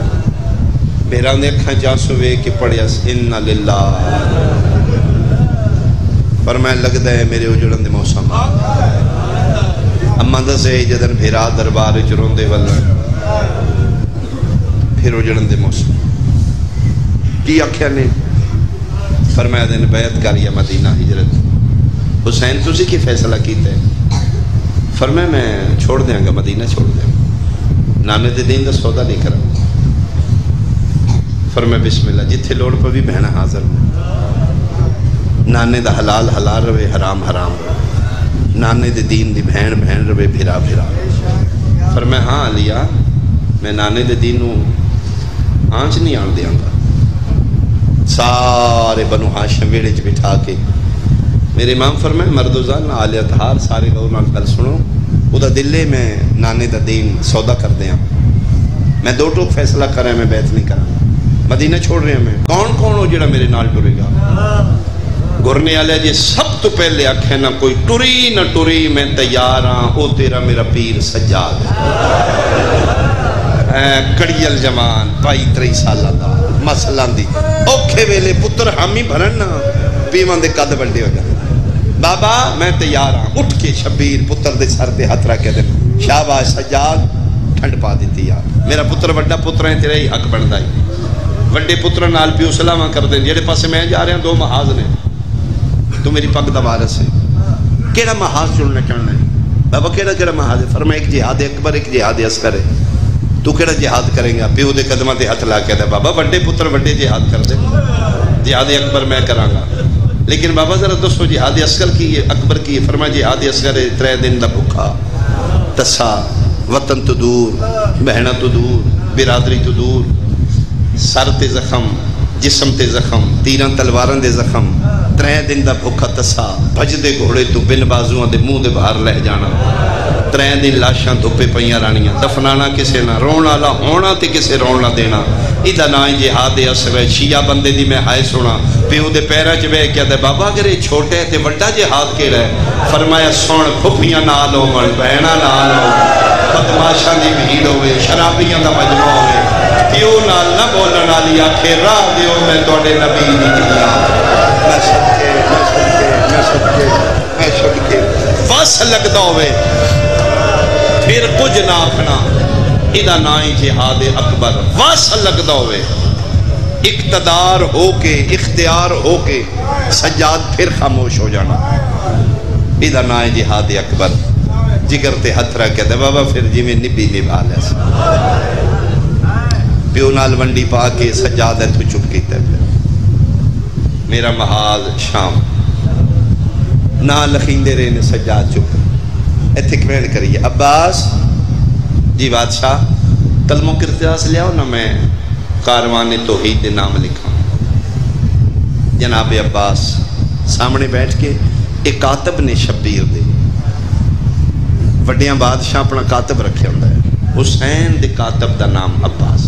بھیراواں دے اکھاں جاسو وے کے پڑھیا انا للہ فرمائن لگتا ہے میرے اجڑن دے موسم اما دسے جدن بھیرا دربار چرون دے والا پھر اجڑن دے موسم کی آکھیا نے فرمایا دن بیعت کری مدینہ ہجرت حسین تسی کی فیصلہ کیتے فرمایا میں چھوڑ دیاں گا مدینہ چھوڑ دیاں گا نانے دے دین دا سودا نہیں کرا فرمایا بسم اللہ جتھے لوڑ پہ بھی بہنا حاضر نانے دا حلال حلال روے حرام حرام روے نانے دے دین دی بہن بہن روے بھرا بھرا فرمایا ہاں علیا میں نانے دے دینوں آنچ نہیں آن دیاں گا سارے بنو ہاشم ویڑے چ بٹھا کے میرے امام فرمائے مرد و زن آلیہ تہار سارے غور نال گل سنو او دا دلے میں نانے دا دین سودا کر دیاں میں دو ٹوک فیصلہ کر رہا میں بیعت نہیں کرا مدینہ چھوڑ رہے ہیں میں کون کون ہو جڑا میرے نال ٹرے گا گرنے والے جی سب تو پہلے آکھے نہ کوئی ٹری نہ ٹری میں تیار ہاں او تیرا میرا پیر سجاد کڑیل جوان 22-23 سالہ دا مسئلہ دی اوکھے ویلے پتر ہم ہی بھرن نا پیمان دے قد بڑھے ہو جائے بابا میں تیار ہاں اٹھ کے شبیر پتر دے سر دے ہاتھ رکھے دے شاباش سجاد ٹھنڈ پا دیتی یار میرا پتر وڈا پتر ہے تیرے ہی حق بندا ہے وڈے پتر نال پیو سلاواں کر دیں جڑے پاسے میں جا رہا ہوں 2 محاذ نے تو میری پگ دا وارث ہے کیڑا محاذ چننا چاہنا ہے بابا کیڑا محاذ ہے فرمایا ایک جہاد اکبر ایک جہاد اصغر ہے تو کیڑا جہاد کریں گا پیو دے قدماں تے ہاتھ لا کے دے بابا وڈے پتر وڈے جہاد کر دے جہاد اکبر میں کراں گا لیکن بابا ذرا دوستو جہاد اصغر کی اکبر کی فرمایا جہاد اصغر 3 دن دا بھوکا تسا وطن تو دور بہنا تو دور برادری تو دور سر تے زخم جسم تے زخم تیران تلواراں دے زخم 3 دن دا بھوکا تسا بھجدے گھوڑے تو بن بازوਆਂ دے منہ دے باہر لے جانا 3 دن لاشاں دھوپے پئیاں رانیاں دفنانا کسے نہ رون والا ہونا تے کسے رون نہ دینا ایدا نا جہاد اصغر شیعہ بندے دی میں ہائے سنا پیو دے پیراں چ بیٹھ کے تے بابا اگر یہ چھوٹے تے بڑا جہاد کیڑا ہے فرمایا سن پھپھیاں نال ہون بہناں نال ہون بدماشاں دی بھیڑ ہوے شرابیاں دا مجمع ہوے پیو نال نہ بولن والی آکھے راہ دیو میں تواڈے نبی دی دنیا میں صدقے بس لگدا ہوے پھر کچھ نہ آکھنا ایدا نا جہاد اکبر بس لگدا ہوے اقتدار ہو کے اختیار ہو کے سجاد پھر خاموش ہو جانا ایدا نا جہاد اکبر جگر تے ہتھ رکھ کے بابا پھر جی میں نبی نبھا لے پیو نال ونڈی پا کے سجاد ہے تو چپ کیتا ہے میرا محاذ شام نہ لکھیندے رہے نے سجاد چپ ایتھے کمنٹ کریے عباس جی بادشاہ کلموں کرتاس لے آؤ نہ میں کاروان توحید دے نام لکھا جناب عباس سامنے بیٹھ کے ایک کاتب نے شبیر دے وڈیاں بادشاہ اپنا کاتب رکھے ہوندہ ہے حسین دے کاتب دا نام عباس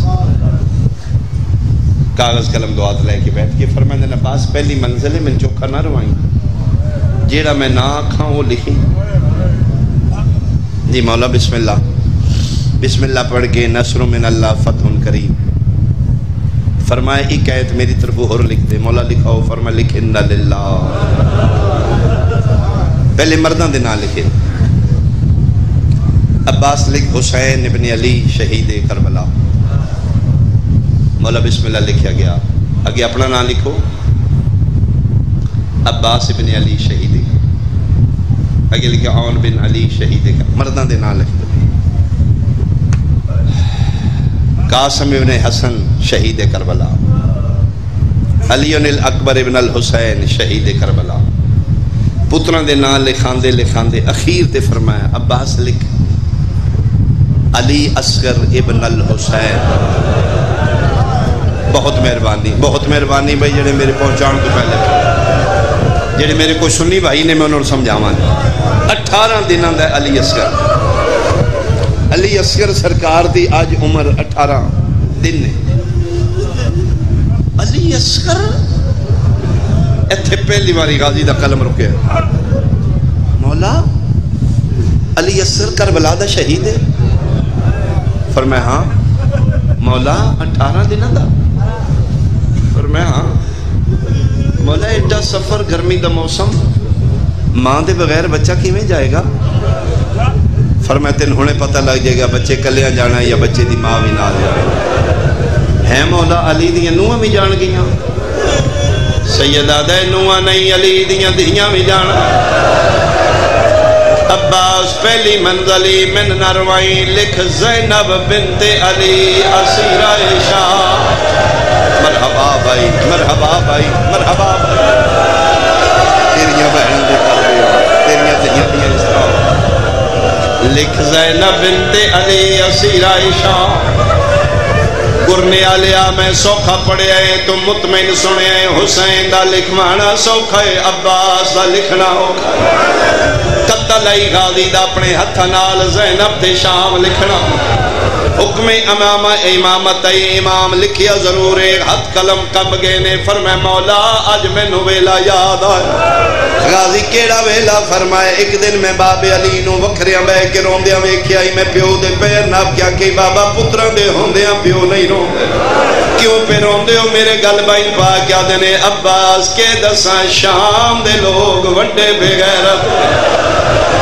کاغذ قلم دعات لے کے بیٹھ کے فرمائے دن عباس پہلی منزل ہے میں چوکھا نہ روائیں جیڑا میں نہ کھاں وہ لکھی جی مولا بسم اللہ پڑھ کے نصر من اللہ فتح کریم فرمائے ایک آیت میری طرف اور لکھ دے مولا لکھاؤ فرمائے لکھ انا للہ پہلے مردان دے نہ لکھے عباس لکھ حسین ابن علی شہید کربلا مولا بسم اللہ لکھیا گیا آگے اپنا نام لکھو عباس ابن علی شہید آگے لکھا عون بن علی شہید مردان دے نام لکھ قاسم ابن حسن شہید کربلا علی الاکبر ابن الحسین شہید کربلا پتران دے نام لکھان دے اخیر تے فرمایا عباس لکھ علی اصغر ابن الحسین بہت مہربانی بھائی جڑے میرے پہنچان تو پہلے جڑے میرے کو سنی بھائی نے میں انہوں نے سمجھاواں 18 دنوں دا علی اصغر سرکار دی آج عمر 18 دن نے علی اصغر ایتھے پہلی باری غازی دا قلم رکے مولا علی اصغر کربلا دا شہید ہے فرمایا ہاں مولا 18 دن دا فرمایا ہاں مولا ایڈا سفر گرمی دا موسم ماں دے بغیر بچہ کیویں جائے گا فرمایا تین ہونے پتہ لگ جائے گا بچے کلیاں جانا یا بچے دی ماں بھی نہ جائے ہے مولا علی دیاں نوہاں بھی جان گیاں سیدہ دے نوہاں نہیں علی دیاں دیاں بھی جان عباس پہلی منزلی من نروائیں لکھ زینب بنت علی اسیر عائشہ مرحبا بھائی مرحبا بھائی تیریاں بہن دے کر دیا تیریاں دیاں اس طرح لکھ زینب بنت علی اسیر عائشہ گرنے آلیا میں سوکھا پڑے آئے تو مطمئن سنے آئے حسین دا لکھوانا سوکھا ہے عباس دا لکھنا ہوگا قتل ای غازی دا اپنے ہتھا نال زینب دے شام لکھنا حکم امامت امام لکھیا ضرور ایک ہتھ قلم کب گئے نے فرمائے مولا آج میں نو ویلا یاد آئے غازی کیڑا ویلا فرمائے ایک دن میں باب علی نو وکھریاں بے کے روندیاں ویکھیا میں پیو دے پیر ناب کیا کہ بابا پتران دے ہوندیاں پیو نہیں روندے کیوں پہ روندے ہو میرے گل بائی پا کیا دینے عباس کے دساں شام دے لوگ وڈے بغیرت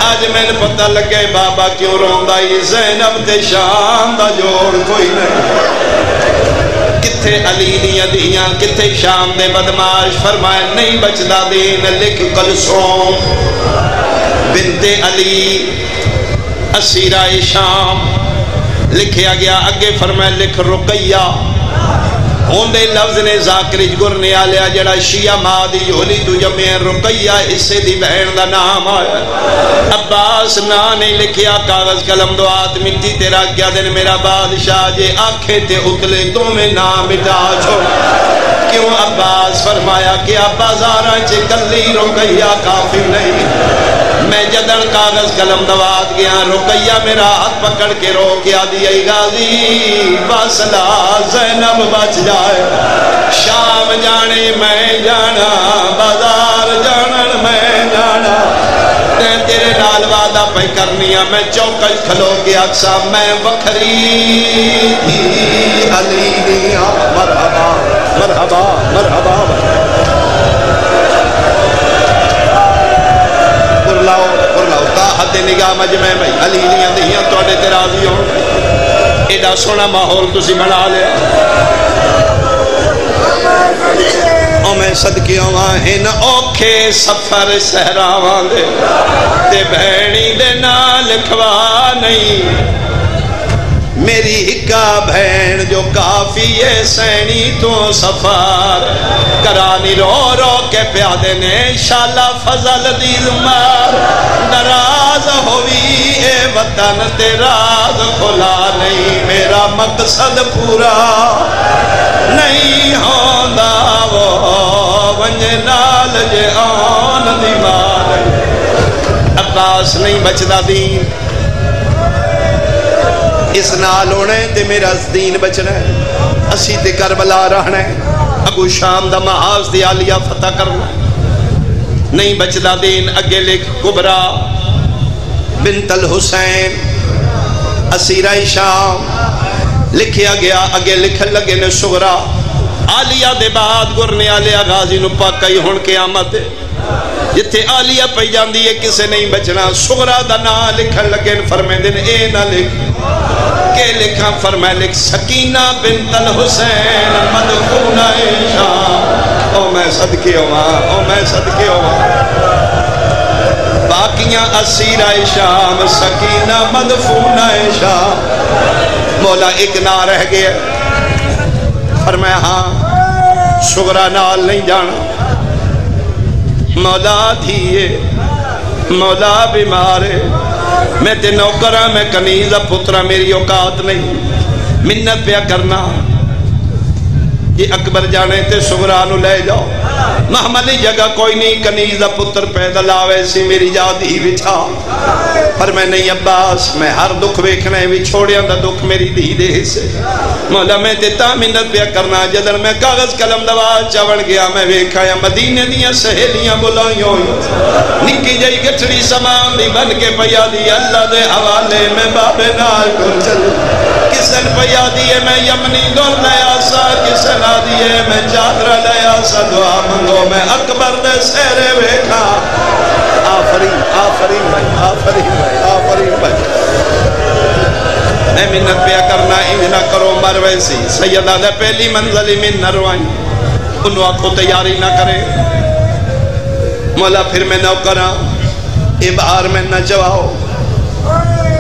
آج میں نے پتہ لگے بابا کیوں روندہ یہ زینب دے شام دا جوڑ کوئی نہیں کتھے علی دیاں دیاں کتھے شام دے بدماش فرمائے نہیں بچدا دین لکھ کلثوم بنت علی اسیرہ شام لکھیا گیا اگے فرمائے لکھ رقیہ ہوندے لفظ نے ذاکرج گرنے آلیا جڑا شیعہ ماں دی جھولی تو جمعے رقیہ حصے دی بہن دا نام آیا عباس نا نہیں لکھیا کاغذ قلم دو ہاتھ مٹی تیرا کیا دن میرا بادشاہ جے آنکھیں تے اتلے تو میں نام مٹا چھوڑ کیوں عباس فرمایا کہ بازاراں چے کلی رقیہ کافی نہیں میں جدن کاغذ قلم دوات گیا رقیہ میرا ہاتھ پکڑ کے رو کیا دیا غازی باسلا زینب بچ جائے شام جانے میں جانا بازار جانن میں جانا تیرے نال وعدہ پہ کرنیا میں چوکش کھلو کے اکسا میں وکھری علی دیا مرحبا مرحبا مرحبا پرلاؤ تاحت نگاہ مجمع میں علی دیا دیا توڑے تیرازی ہوں ایڈا سونا ماحول تسی بنا لیا او میں صدقے آواہن اوکھے سفر سہراوان دے تے بہنی دے نال کھوا نہیں میری ہکا بہن جو کافی ہے سینی تو سفر کرانی رو رو کے پیادے نے شالا فضل دی زمار نراز ہوئی اے وطن تے راز کھلا نہیں میرا مقصد پورا نہیں ہوندہ وہ ونجے نال جے آن دی مار عباس نہیں بچدا دین اس نال ہونے تے میرا دین بچنا ہے اسی تے کربلا رہنا ہے اگو شام دا محاذ دی عالیہ فتح کرنا نہیں بچدا دین اگے لکھ کبرا بنت الحسین اسیرہ شام لکھیا گیا اگے لکھن لگے نے سغرا عالیہ دے بعد گرنے عالیہ غازی نو پاکائی ہون قیامت جتھے عالیہ پہ جاندی ہے کسے نہیں بچنا سغرا دا نا لکھن لگے فرمائے دن اے نہ لکھ کہ لکھا فرمائے لکھ سکینہ بنت الحسین مدفونہ شام او میں صدقے او میں صدقے باقیاں اسیرہ شام سکینہ مدفونہ شام مولا ایک نہ رہ گیا فرمایا ہاں سغرا نال نہیں جانا مولا دھیے مولا بیمارے میں تے نوکرہ میں کنیزہ پترہ میری اوقات نہیں منت پیا کرنا یہ اکبر جانے تے سغرانو لے جاؤ محملی جگہ کوئی نہیں کنیزہ پتر پیدا لاوے سی میری یادی بچھا پر میں نہیں عباس میں ہر دکھ ویکھنے بھی چھوڑیاں دا دکھ میری دی دے سے مولا میں دیتا منت پیا کرنا جدر میں کاغذ قلم دوا چاوڑ گیا میں ویکھایا مدینے دیا سہیلیاں بلائیوں نکی جائی گٹھڑی سامان دی بن کے پیا دی اللہ دے حوالے میں بابے نال کر چل کسن پیا دیئے میں یمنی دور لیا سا کسن آدیئے میں چادرہ لیا سا دعا منگو میں اکبر دے سیرے ویکھا آفرین آفرین بھائی آفرین بھائی آفرین بھائی میں منت پیا کرنا انجنہ کرو مر ویسی سیدہ دے پہلی منزلی من نروائیں انہوں آنکھوں تیاری نہ کرے مولا پھر میں نو کرا ابہار میں نہ جواؤ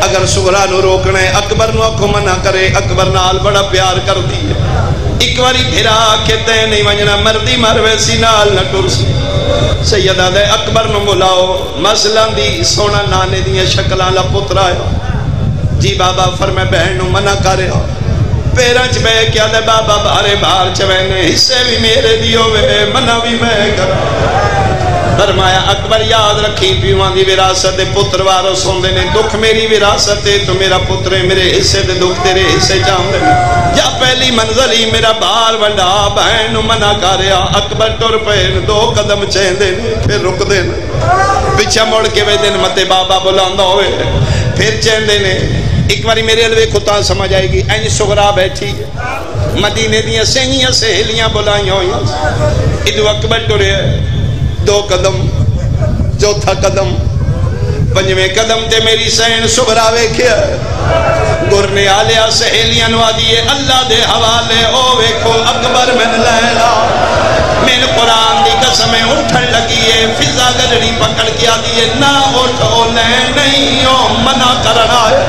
اگر سغرا نو روکنے اکبر نو اکھو منع کرے اکبر نال بڑا پیار کر دی ایک واری پھرا کہتے ہیں نہیں ونجنا مردی مر ویسی نال نہ ٹرسی سیدہ دے اکبر نو بلاؤ مسئلہ دی سونا نانے دی شکلہ لا پتر آیا جی بابا فرمائے بہن نو منع کرے پیرنچ بے کیا دے بابا بھارے بھار چوینے حصے بھی میرے دیو میں منع بھی میں کرا فرمایا اکبر یاد رکھی پیوان دی وراثت پتر وارو سوندے نے دکھ میری وراثت تو میرا پتر میرے حصے دے دکھ تیرے حصے چاہندے یا پہلی منزلی میرا بار ونڈا بہن منع کریا اکبر ٹر پہ 2 قدم چہندے نے پھر رک دے پیچھے مڑ کے وے دن متے بابا بلاندا ہوئے پھر چہندے نے ایک باری میرے الوے خطا سمجھ آئے گی این سغرا بیٹھی مدینے دیاں سینیاں سہیلیاں بلائیں ہوئی ادو اکبر ٹرے 2 قدم چوتھا قدم 5ویں قدم تے میری سین سغرا ویکھیا گرنے آلیا سہیلیاں نو آدیے اللہ دے حوالے او ویکھو اکبر من لیلا من قرآن دی قسمیں اٹھن لگیے فضا گجڑی پکڑ کے آدیے نہ اٹھو لے نہیں او منع کرنا ہے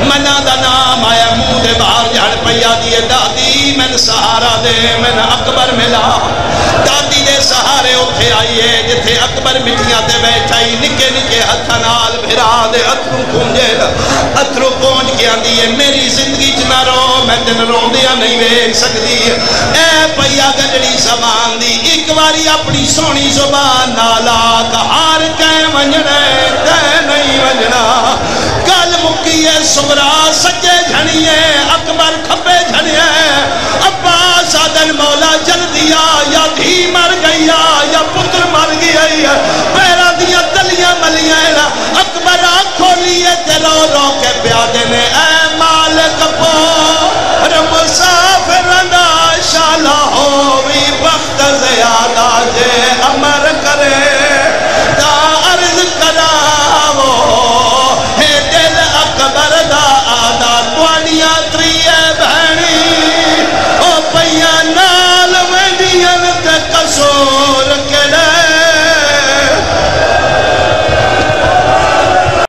منع دا نام آیا منہ دے باہر جھڑ پہ آدیے دادی میں سہارا دے میں اکبر ملا دادی دے سہارے اتھے آئیے جتھے اکبر مٹیاں تے بیٹھائی نکے نکے ہتھا نال بھرا دے اتھروں کونجے اتھروں کونج کے آندی ہے میری زندگی چنا رو میں تن رو دیا نہیں بیک سکتی اے پیا گجڑی زبان دی ایک باری اپنی سونی زبان نالا کہار کہیں ونجنے کہیں نہیں ونجنا گل مکیے سبرا سجے جھنیے اکبر کھپے جھنیے عباس آدن مولا جل دیا یا دھی مر گیا یا پتر مر گیا پیرا دیا دلیاں ملیاں اکبر آنکھوں لیے رو رو کے پیادے نے اے مالک پو مسافر رندا شالا ہووی بخت زیادہ جے امر کرے تا عرض کراو